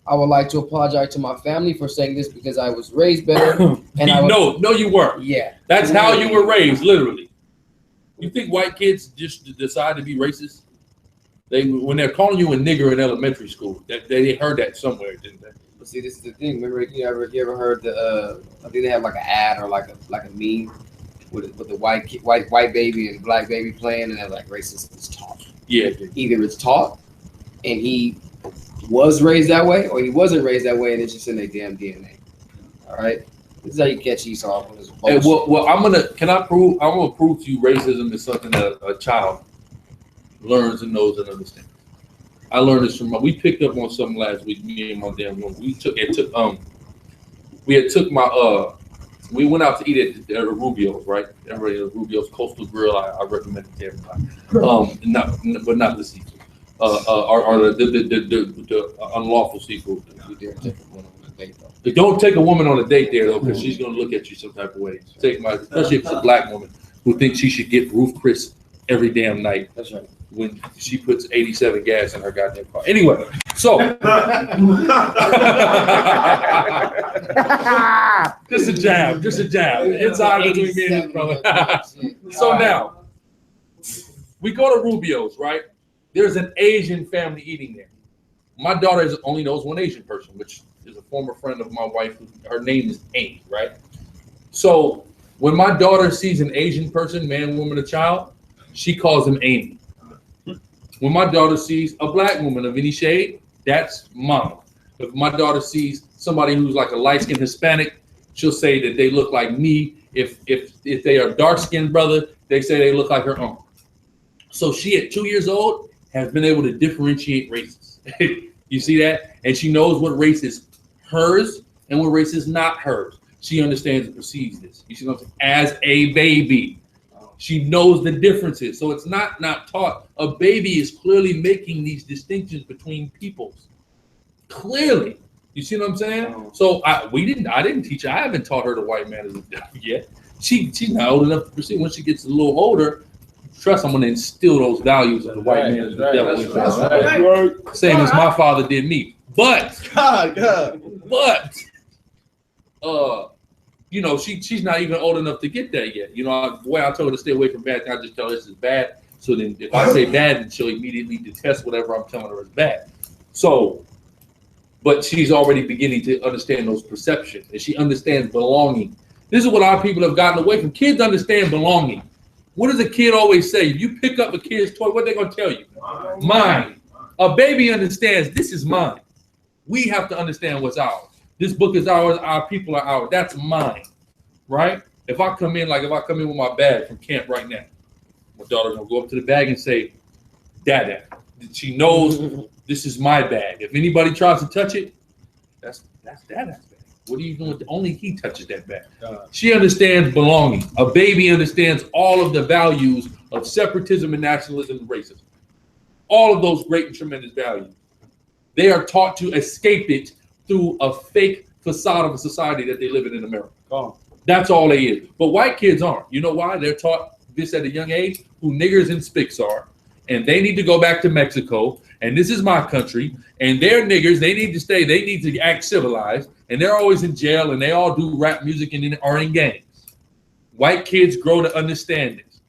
I would like to apologize to my family for saying this because I was raised better. And no, you weren't. Yeah. That's how you were raised, literally. You think white kids just decide to be racist? When they're calling you a nigger in elementary school, they heard that somewhere, didn't they? But see, this is the thing. Remember, you ever heard the? I think they have like an ad or like a meme with the white baby and black baby playing, and they're like racism is taught. Yeah. Either it's taught, and he was raised that way, or he wasn't raised that way, and it's just in their damn DNA. All right. This is how you catch Esau on his bullshit. Hey, well, I'm gonna prove to you racism is something that a child learns and knows and understands. I learned this from we picked up on something last week, me and my damn woman. We went out to eat at Rubio's, right? Everybody at Rubio's Coastal Grill. I recommend it to everybody. But not the seafood. Or the unlawful seafood. Don't take a woman on a date there though, because she's gonna look at you some type of way. Especially if it's a black woman who thinks she should get roof Chris every damn night. That's right. When she puts 87 gas in her goddamn car. Anyway, so just a jab. It's all between me and his brother. So now we go to Rubio's, right? There's an Asian family eating there. My daughter only knows one Asian person, which is a former friend of my wife. Her name is Amy, right? So when my daughter sees an Asian person, man, woman, or child, she calls him Amy. When my daughter sees a black woman of any shade, that's mama. If my daughter sees somebody who's like a light-skinned Hispanic, she'll say that they look like me. If they are dark-skinned brother, they say they look like her uncle. So she, at 2 years old, has been able to differentiate races. You see that? And she knows what race is hers and what race is not hers. She understands and perceives this. You see what I'm saying? As a baby. She knows the differences. So it's not taught. A baby is clearly making these distinctions between peoples. Clearly. You see what I'm saying? So I didn't teach her. I haven't taught her the white man is a devil yet. She's not old enough to perceive. When she gets a little older, trust I'm going to instill those values of the white man is the devil. Same as my father did me. But you know, she's not even old enough to get that yet. You know, the way I told her to stay away from bad things, I just tell her this is bad. So then if I say bad, then she'll immediately detest whatever I'm telling her is bad. So, but she's already beginning to understand those perceptions, and she understands belonging. This is what our people have gotten away from. Kids understand belonging. What does a kid always say? If you pick up a kid's toy, what are they going to tell you? Mine. A baby understands this is mine. We have to understand what's ours. This book is ours. Our people are ours. That's mine, right? If I come in with my bag from camp right now, my daughter's going to go up to the bag and say, Dada. She knows this is my bag. If anybody tries to touch it, that's Dada's bag. What are you doing? Only he touches that bag. She understands belonging. A baby understands all of the values of separatism and nationalism and racism. All of those great and tremendous values. They are taught to escape it through a fake facade of a society that they live in America. That's all they is. But white kids aren't. You know why? They're taught this at a young age, who niggers and spics are, and they need to go back to Mexico, and this is my country, and they're niggers, they need to stay, they need to act civilized, and they're always in jail, and they all do rap music and are in gangs. White kids grow to understand this.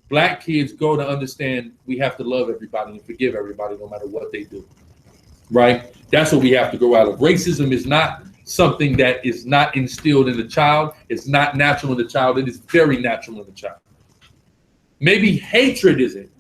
Black kids grow to understand we have to love everybody and forgive everybody no matter what they do, right? That's what we have to grow out of. Racism is not something that is not instilled in the child. It's not natural in the child. It is very natural in the child. Maybe hatred isn't,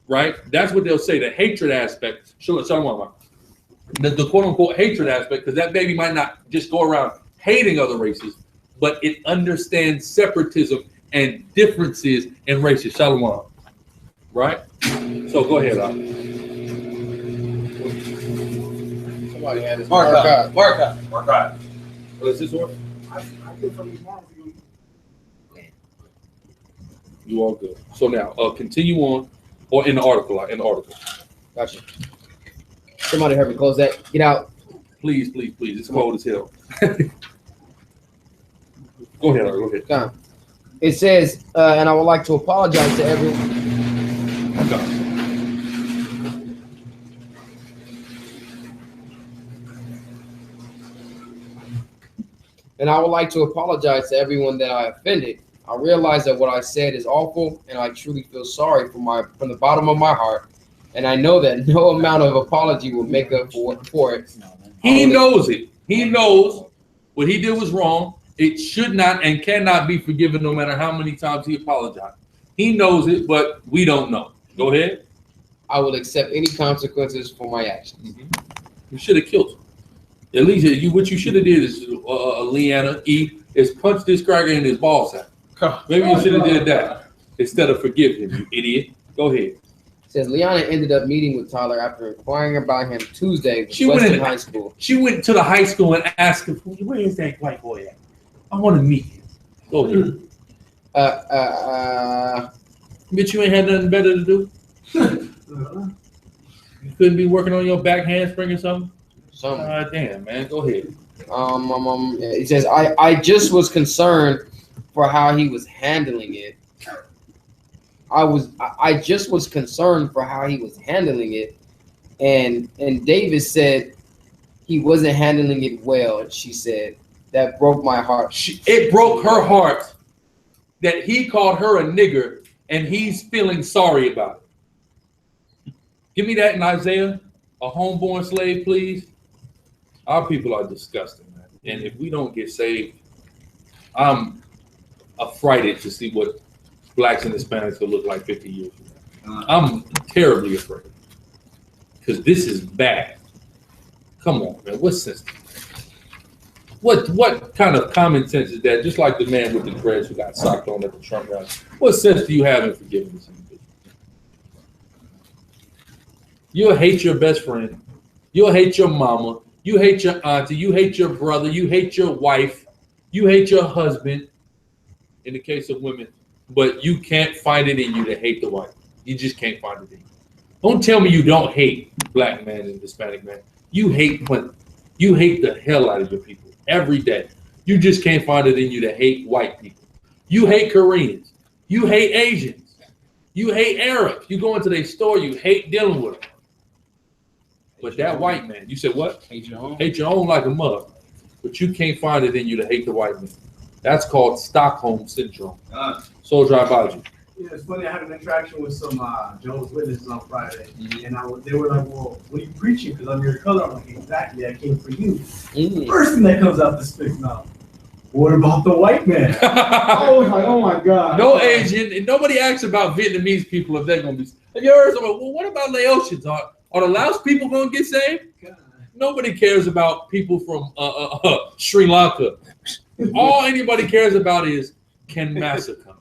right? That's what they'll say, the hatred aspect. Sure, the quote unquote hatred aspect, because that baby might not just go around hating other races, but it understands separatism and differences in races. Shalom, right? So go ahead, Al. Somebody had his Mark out. What is this one? I get from these moms. You all good. So now, continue on, or in the article, Gotcha. Somebody help me close that. Get out. Please, please, please. It's cold as hell. Go ahead, Al, go ahead. It says, and I would like to apologize to everyone. And I would like to apologize to everyone that I offended. I realize that what I said is awful, and I truly feel sorry from the bottom of my heart. And I know that no amount of apology will make up for it. He knows it. He knows what he did was wrong. It should not and cannot be forgiven no matter how many times he apologized. He knows it, but we don't know. Go ahead. I will accept any consequences for my actions. You should have killed him. At least what you should have did is, Leanna E, is punch this cracker in his ball sack. Maybe you should have did that instead of forgive him, you idiot. Go ahead. It says Liana ended up meeting with Tyler after inquiring about him Tuesday with Western High School. She went to the high school and asked him, where is that white boy at? I want to meet him. Go ahead. Bitch, you ain't had nothing better to do? You couldn't be working on your back handspring or something? Damn, man. Go ahead. It says, I just was concerned for how he was handling it. I just was concerned for how he was handling it. And Davis said he wasn't handling it well. And she said, that broke my heart. It broke her heart that he called her a nigger and he's feeling sorry about it. Give me that in Isaiah, a homeborn slave, please. Our people are disgusting, man. And if we don't get saved, I'm affrighted to see what blacks and Hispanics will look like 50 years from now. I'm terribly afraid because this is bad. Come on, man. What sense? What kind of common sense is that? Just like the man with the dreads who got socked on at the Trump rally. What sense do you have in forgiving this individual? You'll hate your best friend. You'll hate your mama. You hate your auntie. You hate your brother. You hate your wife. You hate your husband. In the case of women, but you can't find it in you to hate the white. You just can't find it in you. Don't tell me you don't hate black man and Hispanic man. You hate the hell out of your people every day. You just can't find it in you to hate white people. You hate Koreans. You hate Asians. You hate Arabs. You go into their store, you hate dealing with them. But that white man, you said what? Hate your own. Hate your own like a mother. But you can't find it in you to hate the white man. That's called Stockholm Syndrome. Soldier, I about you. Yeah, it's funny. I had an interaction with some Jehovah's Witnesses on Friday, and they were like, "Well, what are you preaching? Because I'm your color." I'm like, "Exactly. I came for you." First thing that comes out the spick's mouth. What about the white man? I was like, "Oh my God." No Asian, and nobody asks about Vietnamese people if they're gonna be. Have you heard someone? Well, what about Laotians? Are the Laos people gonna get saved? God. Nobody cares about people from Sri Lanka. All anybody cares about is, can Massa come?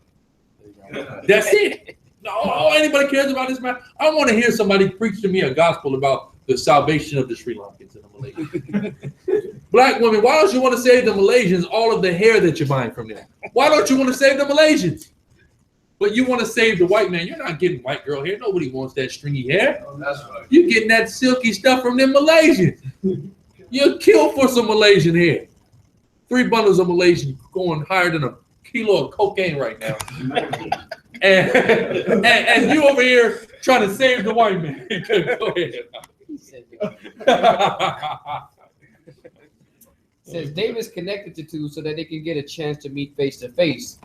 That's it. All anybody cares about is Massa. I want to hear somebody preach to me a gospel about the salvation of the Sri Lankans and the Malaysians. Black women, why don't you want to save the Malaysians all of the hair that you're buying from them? Why don't you want to save the Malaysians? But you want to save the white man. You're not getting white girl hair. Nobody wants that stringy hair. Oh, that's right. You're getting that silky stuff from them Malaysians. You'll kill for some Malaysian hair. 3 bundles of Malaysian going higher than a kilo of cocaine right now. and you over here trying to save the white man. Go ahead. Says Davis connected the two so that they can get a chance to meet face to face.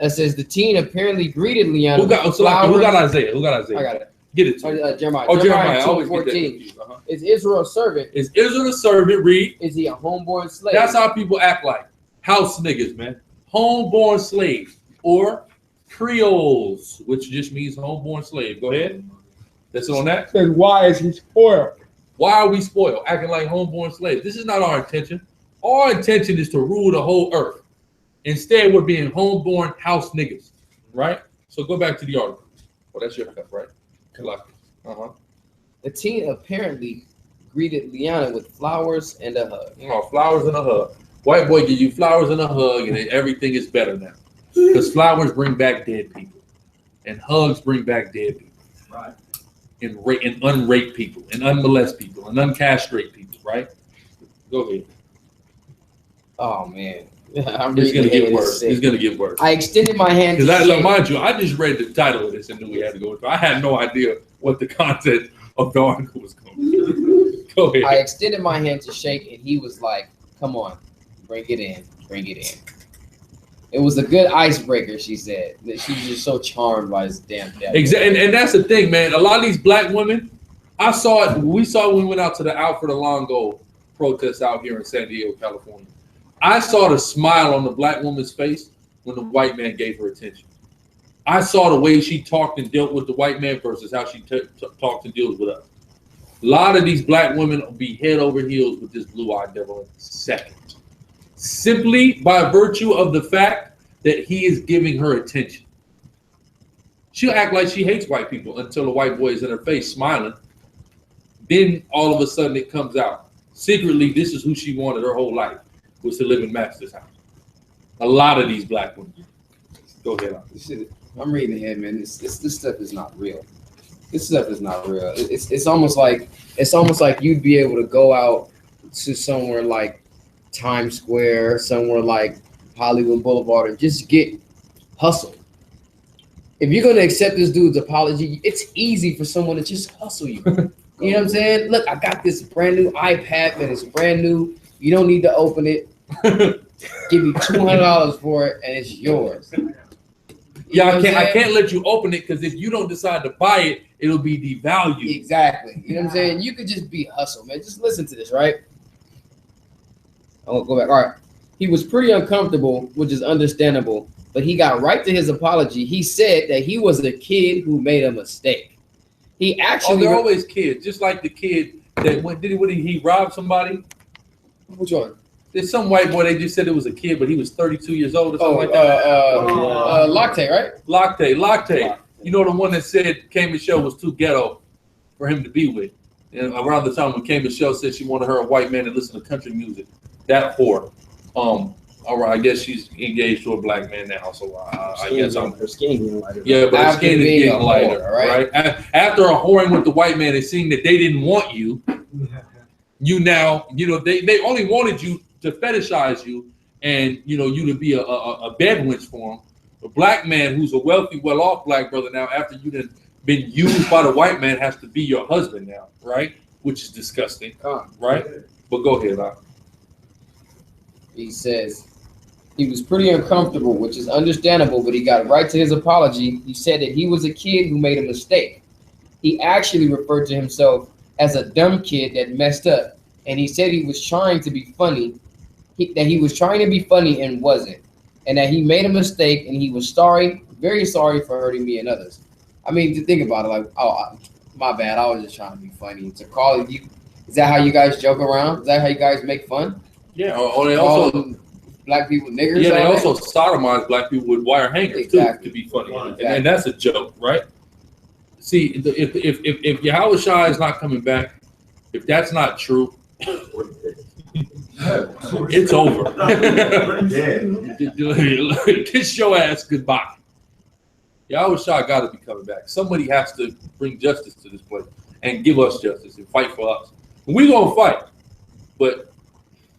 That says the teen apparently greeted Leon. Who got Isaiah? Who got Isaiah? I got it. Get it. Jeremiah. Oh, Jeremiah. 2:14. Is Israel a servant? Is Israel a servant? Read. Is he a homeborn slave? That's how people act like house niggas, man. Homeborn slaves or Creoles, which just means homeborn slave. Go ahead. That's on that. Says why is he spoiled? Why are we spoiled? Acting like homeborn slaves. This is not our intention. Our intention is to rule the whole earth. Instead, we're being homeborn house niggas, right? So go back to the article. Oh, that's your cup, right? The teen apparently greeted Liana with flowers and a hug. Oh, flowers and a hug. White boy give you flowers and a hug, and then everything is better now. Because flowers bring back dead people, and hugs bring back dead people, Right. and unrape people, and unmolest people, and uncastrate people, right? Go ahead. Oh man, It's gonna get worse. It's gonna get worse. I extended my hand. Because mind you, I just read the title of this and knew we had to go into. I had no idea what the content of the article was going to be. Go ahead. I extended my hand to shake, and he was like, "Come on, bring it in, bring it in." It was a good icebreaker, she said. That she was just so charmed by this damn death. Exactly, and that's the thing, man. A lot of these black women, I saw it. We saw when we went out to the Out for the Long Goal protest out here in San Diego, California. I saw the smile on the black woman's face when the white man gave her attention. I saw the way she talked and dealt with the white man versus how she talks and deals with us. A lot of these black women will be head over heels with this blue-eyed devil in a second. Simply by virtue of the fact that he is giving her attention. She'll act like she hates white people until the white boy is in her face smiling. Then all of a sudden it comes out. Secretly, this is who she wanted her whole life, was to live in Master's house. A lot of these black women. Go ahead. I'm reading ahead, man. This stuff is not real. This stuff is not real. It's almost like you'd be able to go out to somewhere like Times Square, somewhere like Hollywood Boulevard, and just get hustled. If you're gonna accept this dude's apology, it's easy for someone to just hustle you. You know what I'm saying? Look, I got this brand new iPad, man. It's brand new. You don't need to open it. Give me $200 for it, and it's yours. Yeah, I can't let you open it because if you don't decide to buy it, it'll be devalued. Exactly. You know what I'm saying? You could just be hustled, man. Just listen to this, right? I'll go back. All right. He was pretty uncomfortable, which is understandable, but he got right to his apology. He said that he was a kid who made a mistake. He actually. They're always kids, just like the kid that what did he rob somebody? Which one? There's some white boy. They just said it was a kid, but he was 32 years old or something like that. Locte, right? Locte. You know the one that said K Michelle was too ghetto for him to be with. And around the time when K Michelle said she wanted her a white man to listen to country music, that whore. All right, I guess she's engaged to a black man now, so I guess her skin getting lighter. Yeah, but her skin is getting lighter, right? After a whoring with the white man and seeing that they didn't want you, you now, they only wanted you to fetishize you and, you to be a bed wench for them. A black man who's a wealthy, well-off black brother now, after you've been used by the white man, has to be your husband now, right? Which is disgusting, right? But go ahead, He says, He was pretty uncomfortable, which is understandable, but he got right to his apology. He said that he was a kid who made a mistake. He actually referred to himself as a dumb kid that messed up. And he said he was trying to be funny, that he was trying to be funny and wasn't. And that he made a mistake and he was sorry, very sorry for hurting me and others. I mean, to think about it, like, oh, my bad, I was just trying to be funny. To call it you, is that how you guys joke around? Is that how you guys make fun? Yeah, or they also black people niggers. Yeah, they also sodomize black people with wire hangers too, to be funny, and that's a joke, right? See, if Yahushua is not coming back, if that's not true, it's over. Kiss your ass goodbye. Yahushua got to be coming back. Somebody has to bring justice to this place and give us justice and fight for us. We're gonna fight, but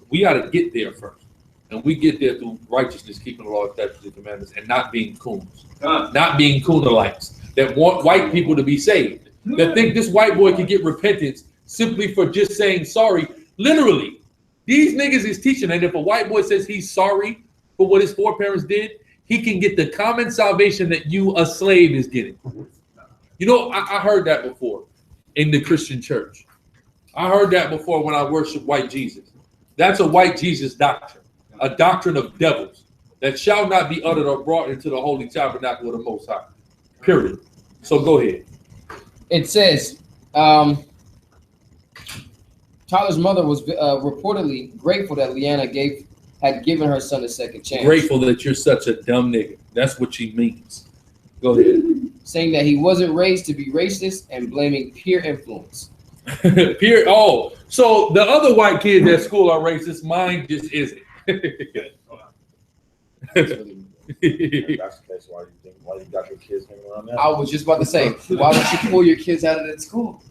we got to get there first. And we get there through righteousness, keeping the law, statutes, and commandments, and not being coons, not being coonalites that want white people to be saved, that think this white boy can get repentance simply for just saying sorry. Literally, these niggas is teaching that if a white boy says he's sorry for what his foreparents did, he can get the common salvation that you, a slave, is getting. You know, I heard that before in the Christian church. I heard that before when I worshiped white Jesus. That's a white Jesus doctrine. A doctrine of devils that shall not be uttered or brought into the holy tabernacle of the Most High. Period. So go ahead. It says, Tyler's mother was reportedly grateful that Leanna had given her son a second chance. Grateful that you're such a dumb nigga. That's what she means. Go ahead. Saying that he wasn't raised to be racist and blaming peer influence. Oh, so the other white kids at school are racist. Mine just isn't. That's the case. Why you got your kids hanging around there? I was just about to say, why don't you pull your kids out of that school?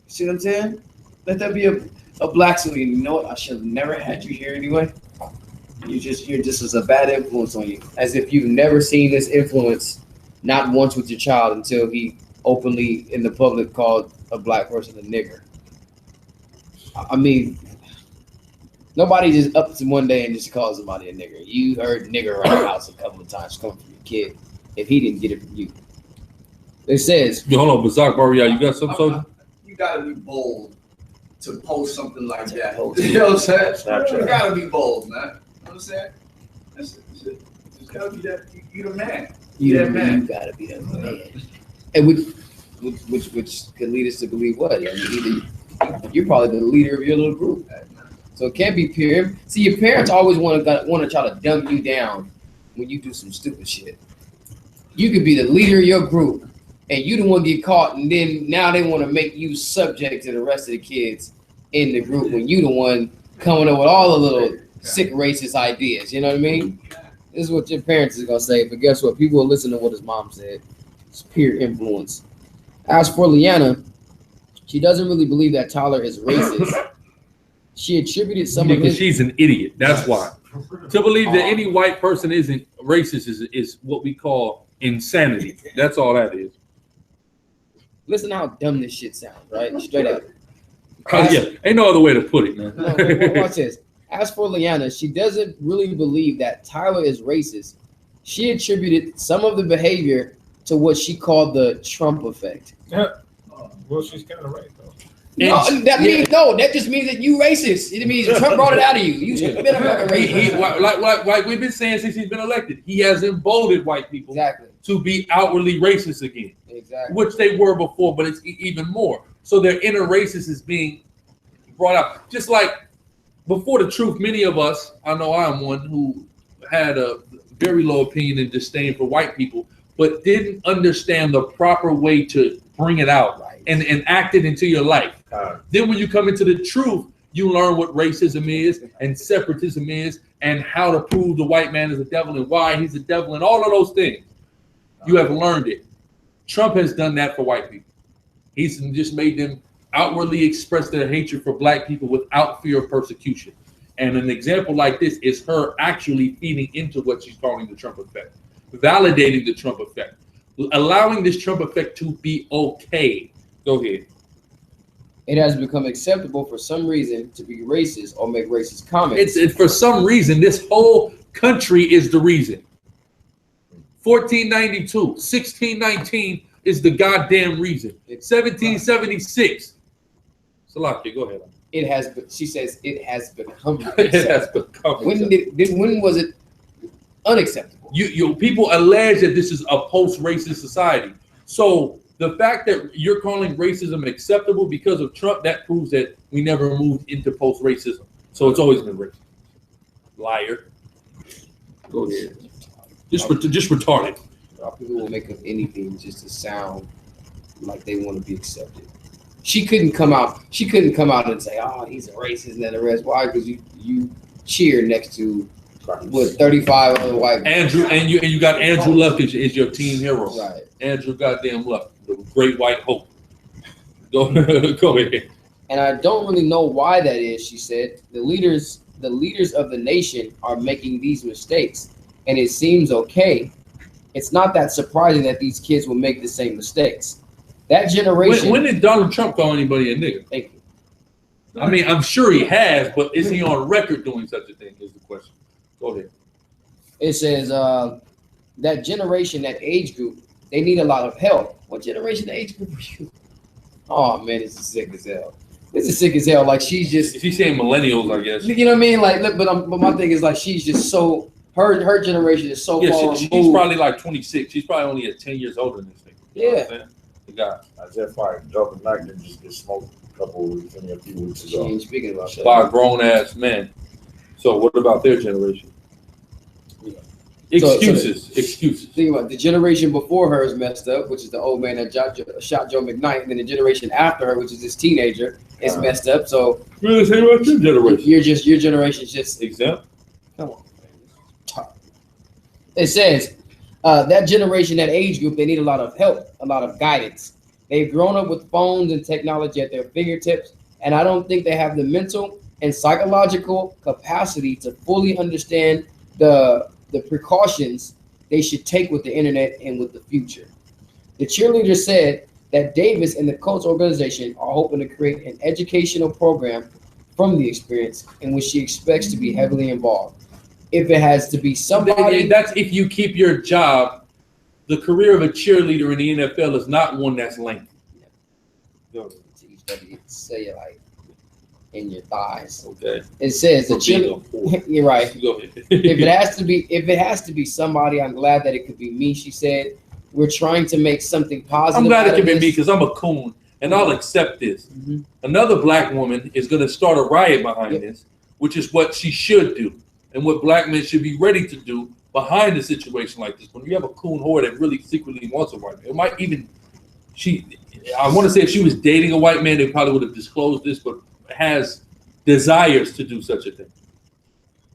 See what I'm saying? Let that be a black student. You know what? I should have never had you here anyway. You're just as a bad influence on you, as if you've never seen this influence, not once with your child until he openly in the public called a black person a nigger. I mean, nobody just up to one day and just calls somebody a nigger. You heard nigger around the house a couple of times coming from your kid if he didn't get it from you. It says, Yo, hold on, Bazak Barrier, you got some soldier? You gotta be bold to post something like that. You know post what I'm saying? Snapchat. You gotta be bold, man. You know what I'm saying? It's gotta be that. You the man. you man. gotta be that man. And which could lead us to believe what? I mean, either you're probably the leader of your little group. So it can't be peer. See, your parents always want to try to dumb you down when you do some stupid shit. You could be the leader of your group, and you the one get caught, and then now they want to make you subject to the rest of the kids in the group when you the one coming up with all the little sick racist ideas. You know what I mean? This is what your parents is gonna say. But guess what? People will listen to what his mom said. It's peer influence. As for Leanna, she doesn't really believe that Tyler is racist. She attributed some of his... She's an idiot. That's why. To believe that any white person isn't racist is what we call insanity. That's all that is. Listen to how dumb this shit sounds, right? Straight up. Yeah, ain't no other way to put it, man. No, watch this. As for Leanna, she doesn't really believe that Tyler is racist. She attributed some of the behavior to what she called the Trump effect. Well, she's kind of right, though. That just means that you racist. It means Trump brought it out of you. You should have been a fucking racist. Like we've been saying since he's been elected, he has emboldened white people to be outwardly racist again. Exactly. Which they were before, but it's even more. So their inner racist is being brought out. Just like before the truth, many of us, I know I'm one, who had a very low opinion and disdain for white people, but didn't understand the proper way to bring it out and act it into your life. Then when you come into the truth, you learn what racism is and separatism is and how to prove the white man is a devil and why he's a devil and all of those things. You have learned it. Trump has done that for white people. He's just made them outwardly express their hatred for black people without fear of persecution. And an example like this is her actually feeding into what she's calling the Trump effect, validating the Trump effect, allowing this Trump effect to be okay. Go ahead. It has become acceptable for some reason to be racist or make racist comments. It's for some reason, this whole country is the reason. 1492, 1619 is the goddamn reason. 1776. Salakia, go ahead. It has, she says, it has become. It has become. When was it unacceptable? You people allege that this is a post-racist society. So the fact that you're calling racism acceptable because of Trump, that proves that we never moved into post-racism. So it's always been racist. Liar. Go ahead. Just retarded. People will make up anything just to sound like they want to be accepted. She couldn't come out and say, "Oh, he's a racist," and then the rest. Why? Because you cheer next to what 35 other white men. Andrew, and you got Andrew Luck is your team hero. Right. Andrew goddamn Luck, the great white hope. Go ahead. And I don't really know why that is. She said the leaders of the nation are making these mistakes, and it seems okay. It's not that surprising that these kids will make the same mistakes. That generation. When did Donald Trump call anybody a nigger? Thank you. I mean, I'm sure he has, but is he on record doing such a thing? Is the question. Go ahead. It says that generation, that age group, they need a lot of help. What generation, age group are you? Oh man, this is sick as hell. This is sick as hell. Like she's just. She's saying millennials, I guess. You know what I mean? Like, look, but my thing is like she's just so her generation is so far she's removed. probably like 26. She's probably only 10 years older than this thing. You know what I'm saying? The guy. Isaiah Fire dropping back and just get smoked a couple of weeks, a few weeks She ago. ain't speaking about that. By a grown ass man. So what about their generation? Excuses. Think about it. The generation before her is messed up, which is the old man that shot Joe McKnight, and then the generation after her, which is this teenager, is messed up. So really say about your generation? Your generation's just exempt. Come on. It says that generation, that age group, they need a lot of help, a lot of guidance. They've grown up with phones and technology at their fingertips, and I don't think they have the mental and psychological capacity to fully understand the precautions they should take with the internet and with the future. The cheerleader said that Davis and the Colts organization are hoping to create an educational program from the experience in which she expects to be heavily involved. If it has to be somebody, that's if you keep your job. The career of a cheerleader in the NFL is not one that's lengthy. Say it like in your thighs. Okay. It says the cheerleader. You're right. Go ahead. If it has to be somebody, I'm glad that it could be me. She said, "We're trying to make something positive." I'm glad it can be me because I'm a coon and I'll accept this. Mm-hmm. Another black woman is going to start a riot behind this, which is what she should do and what black men should be ready to do behind a situation like this. When you have a coon whore that really secretly wants a white man, it might even I want to say if she was dating a white man, they probably would have disclosed this, but has desires to do such a thing.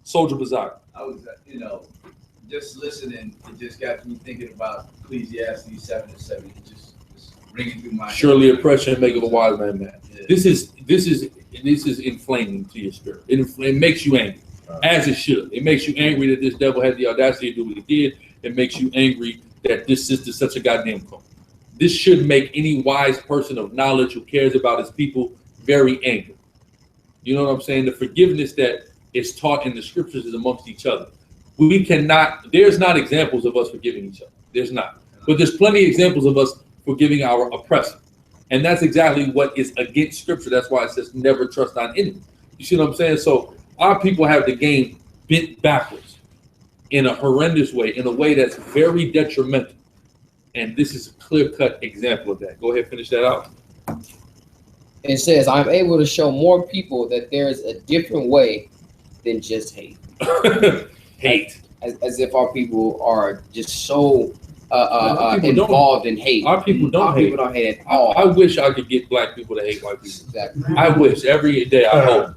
Soldier Bazaar. I was, just listening, it just got me thinking about Ecclesiastes 7:7. Just ringing through my Surely oppression make of a wise man mad. Yeah. This is inflaming to your spirit. It makes you angry, as it should. It makes you angry that this devil had the audacity to do what he did. It makes you angry that this sister is such a goddamn cult. This should make any wise person of knowledge who cares about his people very angry. You know what I'm saying? The forgiveness that is taught in the scriptures is amongst each other. There's not examples of us forgiving each other. There's not. But there's plenty of examples of us forgiving our oppressor. And that's exactly what is against scripture. That's why it says never trust on enemy. You see what I'm saying? So our people have the game bent backwards in a horrendous way, in a way that's very detrimental. And this is a clear-cut example of that. Go ahead, finish that out. It says, "I'm able to show more people that there is a different way than just hate." Hate. As if our people are just so involved in hate. Our people don't hate. People don't hate at all. I wish I could get black people to hate white people. Exactly. I wish every day. I hope.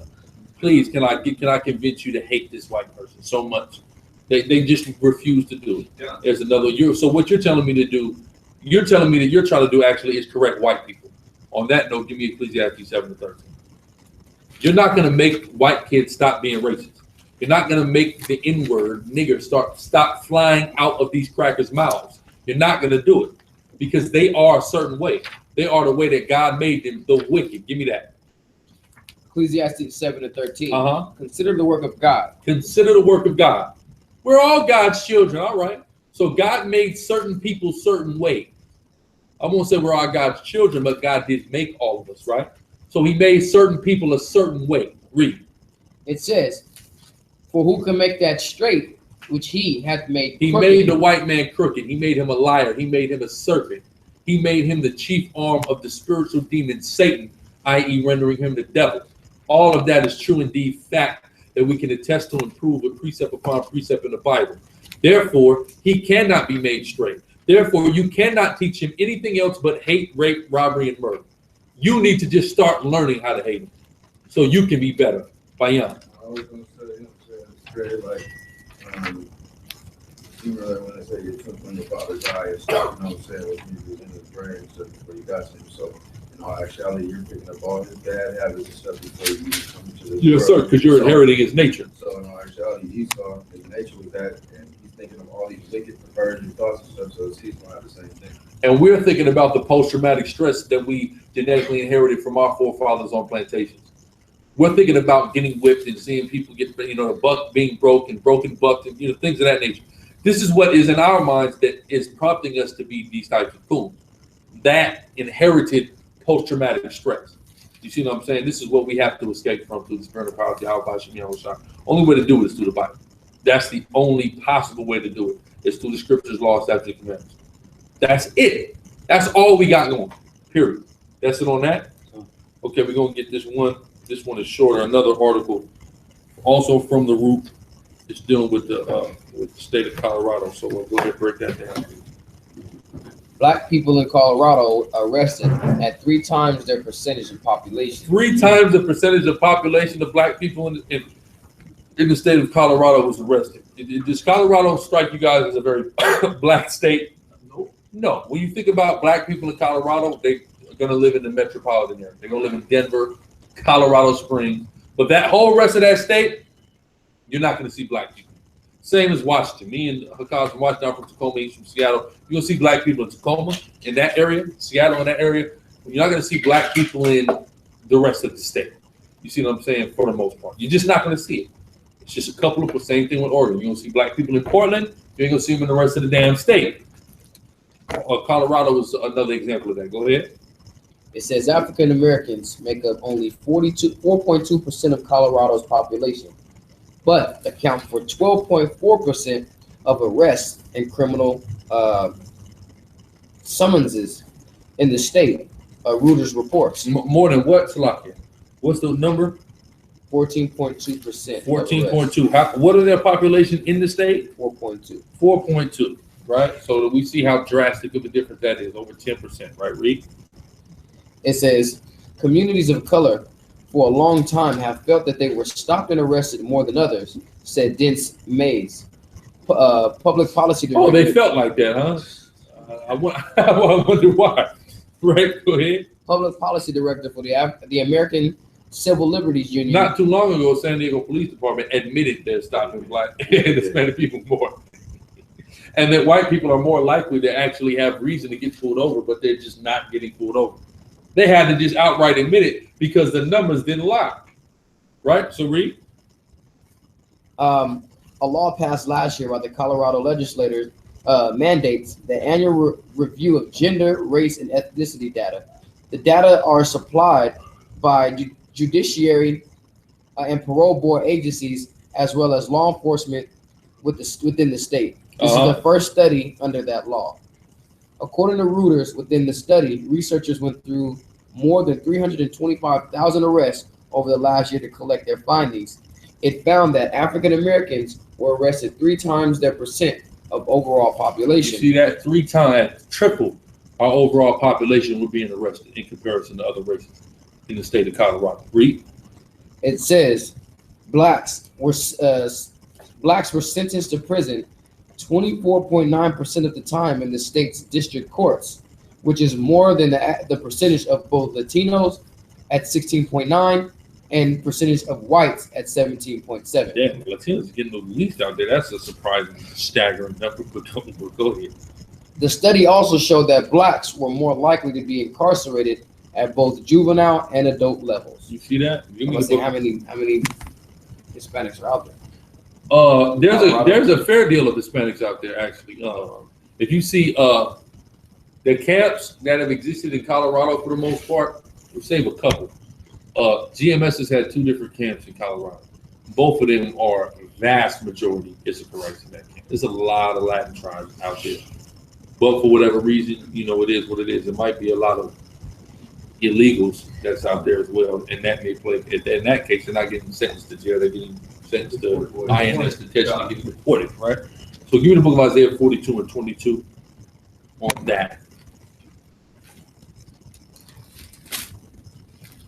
Please, can I convince you to hate this white person so much? They just refuse to do it. Yeah. There's another. So what you're telling me to do? You're telling me that you're trying to do actually is correct white people. On that note, give me Ecclesiastes 7:13. You're not going to make white kids stop being racist. You're not going to make the N-word, nigger, stop flying out of these crackers' mouths. You're not going to do it because they are a certain way. They are the way that God made them, the wicked. Give me that. Ecclesiastes 7:13. Uh-huh. Consider the work of God. Consider the work of God. We're all God's children, all right? So God made certain people certain way. I won't say we're all God's children, but God did make all of us, right? So he made certain people a certain way. Read. It says, for who can make that straight, which he hath made He crooked? made the white man crooked. He made him a liar. He made him a serpent. He made him the chief arm of the spiritual demon Satan, i.e. rendering him the devil. All of that is true indeed fact that we can attest to and prove with precept upon precept in the Bible. Therefore, he cannot be made straight. Therefore, you cannot teach him anything else but hate, rape, robbery, and murder. You need to just start learning how to hate him so you can be better. Bayan. I was going to say, it's very like, you know, when I say you took when your father died, it's like, you know what I'm saying, what he was in his brain and stuff before you got to him. So, in all actuality, you're picking up all his bad habits and stuff before you come to this Yes, sir, because you're inheriting his nature. So, in all actuality, Esau, his nature was that, and he's thinking of all these wicked, perversion thoughts and stuff, so he's going to have the same thing. And we're thinking about the post-traumatic stress that we genetically inherited from our forefathers on plantations. We're thinking about getting whipped and seeing people get, you know, the buck being broken bucks, and, you know, things of that nature. This is what is in our minds that is prompting us to be these types of fools. That inherited post-traumatic stress. You see what I'm saying? This is what we have to escape from through the spirit of power. Only way to do it is through the Bible. That's the only possible way to do it. It's through the scriptures, laws, statutes, and commandments. That's it. That's all we got going. Period. That's it on that. Okay, we're gonna get this one. This one is shorter. Another article, also from the Root. It's dealing with the state of Colorado. So we'll go ahead and break that down. Black people in Colorado arrested at 3 times their percentage of population. 3 times the percentage of population of black people in the state of Colorado was arrested. Does Colorado strike you guys as a very black state? No. When you think about black people in Colorado, they are going to live in the metropolitan area. They're going to live in Denver, Colorado Springs. But that whole rest of that state, you're not going to see black people. Same as Washington. Me and Hakas from Washington, I'm from Tacoma, he's from Seattle. You're going to see black people in Tacoma, in that area, Seattle in that area. You're not going to see black people in the rest of the state. You see what I'm saying? For the most part. You're just not going to see it. It's just a couple of the same thing with Oregon. You're going to see black people in Portland. You ain't going to see them in the rest of the damn state. Colorado is another example of that. Go ahead. It says African Americans make up only 4.2% of Colorado's population, but account for 12.4% of arrests and criminal summonses in the state. Reuters reports. More than what, Salakia? What's the number? 14.2%. 14.2. What are their population in the state? 4.2. 4.2. Right. So we see how drastic of a difference that is. Over 10%. Right, Reed? It says communities of color for a long time have felt that they were stopped and arrested more than others, said Dence Mays, public policy director. Oh, they felt like that, huh? I wonder why. Right, go ahead. Public policy director for the American Civil Liberties Union. Not too long ago, San Diego Police Department admitted they're stopping black and Hispanic people more. And that white people are more likely to actually have reason to get pulled over, but they're just not getting pulled over. They had to just outright admit it because the numbers didn't lie. Right? So read. A law passed last year by the Colorado legislators mandates the annual review of gender, race, and ethnicity data. The data are supplied by judiciary and parole board agencies, as well as law enforcement within the state. This is the first study under that law. According to Reuters, within the study, researchers went through more than 325,000 arrests over the last year to collect their findings. It found that African Americans were arrested 3 times their percent of overall population. You see that 3 times, triple our overall population were being arrested in comparison to other races in the state of Colorado. Read. It says blacks were sentenced to prison 24.9% of the time in the state's district courts, which is more than the percentage of both Latinos at 16.9 and percentage of whites at 17.7. Yeah, Latinos are getting the least out there. That's a surprising, staggering number. But go ahead. The study also showed that blacks were more likely to be incarcerated at both juvenile and adult levels. You see that? Let's see how many Hispanics are out there. There's a fair deal of Hispanics out there actually. If you see the camps that have existed in Colorado for the most part, we'll save a couple. GMS has had 2 different camps in Colorado. Both of them are vast majority Issacharites in that camp. There's a lot of Latin tribes out there. But for whatever reason, you know, it is what it is. It might be a lot of illegals that's out there as well, and that may play. In that case, they're not getting sentenced to jail; they're getting sentenced to INS detention and getting deported, right? So, give me the book of Isaiah 42 and 22 on that.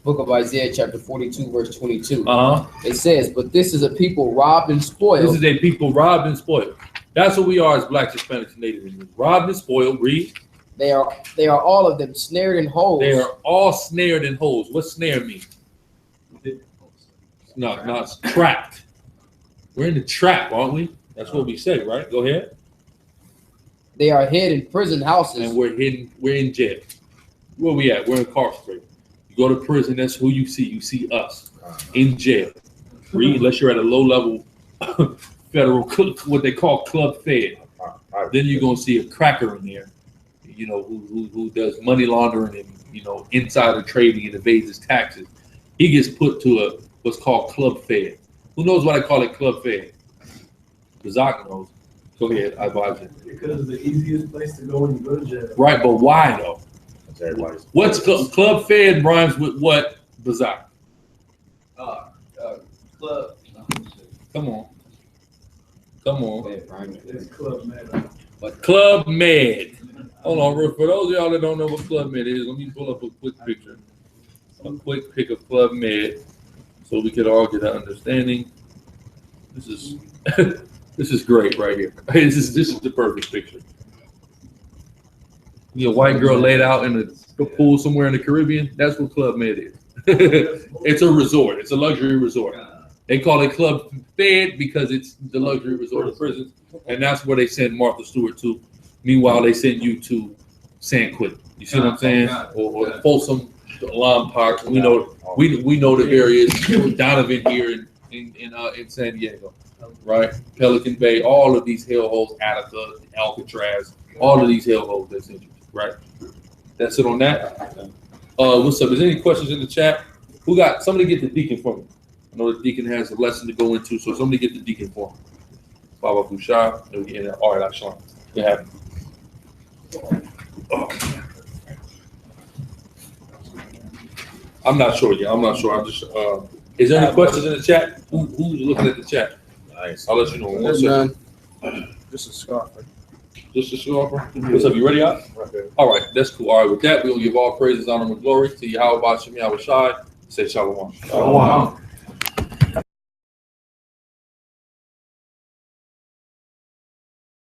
Book of Isaiah, chapter 42, verse 22. It says, "But this is a people robbed and spoiled." This is a people robbed and spoiled. That's what we are as Blacks, Hispanics, and Native Indians. Robbed and spoiled. Read. They are all of them snared in holes. They are all snared in holes. What snare mean? No, it's trapped. We're in the trap, aren't we? That's what we say, right? Go ahead. They are hid in prison houses. And we're in jail. Where we at? We're incarcerated. You go to prison, that's who you see. You see us in jail. Read, unless you're at a low level federal, what they call club fed. Then you're gonna see a cracker in there, you know, who does money laundering and, you know, insider trading and evades his taxes. He gets put to what's called club fed. Who knows why they call it club fed? Bazak knows. Go ahead, I advise you. Because it's the easiest place to go when you go to jail. Right, but why though? What's club fed rhymes with what, Bazak? Club. Come on. It's Club Med. Club Med. Hold on, real. For those of y'all that don't know what Club Med is, let me pull up a quick picture. A quick pic of Club Med so we could all get an understanding. This is this is great right here. This is the perfect picture. You know, white girl laid out in a pool somewhere in the Caribbean. That's what Club Med is. It's a resort. It's a luxury resort. They call it Club Fed because it's the luxury resort of prisons, and that's where they send Martha Stewart to. Meanwhile, they send you to San Quentin. You see what I'm saying? Or Folsom, Lombard. We know the areas. Donovan here in San Diego, right? Pelican Bay. All of these hellholes, Attica, Alcatraz. All of these hellholes. They send you, right? That's it on that. What's up? Is there any questions in the chat? Who got? Somebody get the deacon for me. I know the deacon has a lesson to go into, so somebody get the deacon for me. Baba Fushah. All right, Sean. Good having you. I'm not sure yet. I'm just. Is there any questions in the chat? Who's looking at the chat? Nice. I'll let you know. Just a scoffer. Just a scoffer. What's up? You ready out? Okay. All right, that's cool. All right, with that, we'll give all praises, honor, and glory to Yahweh Bashem Yahweh Shai. Say shalom. Shalom.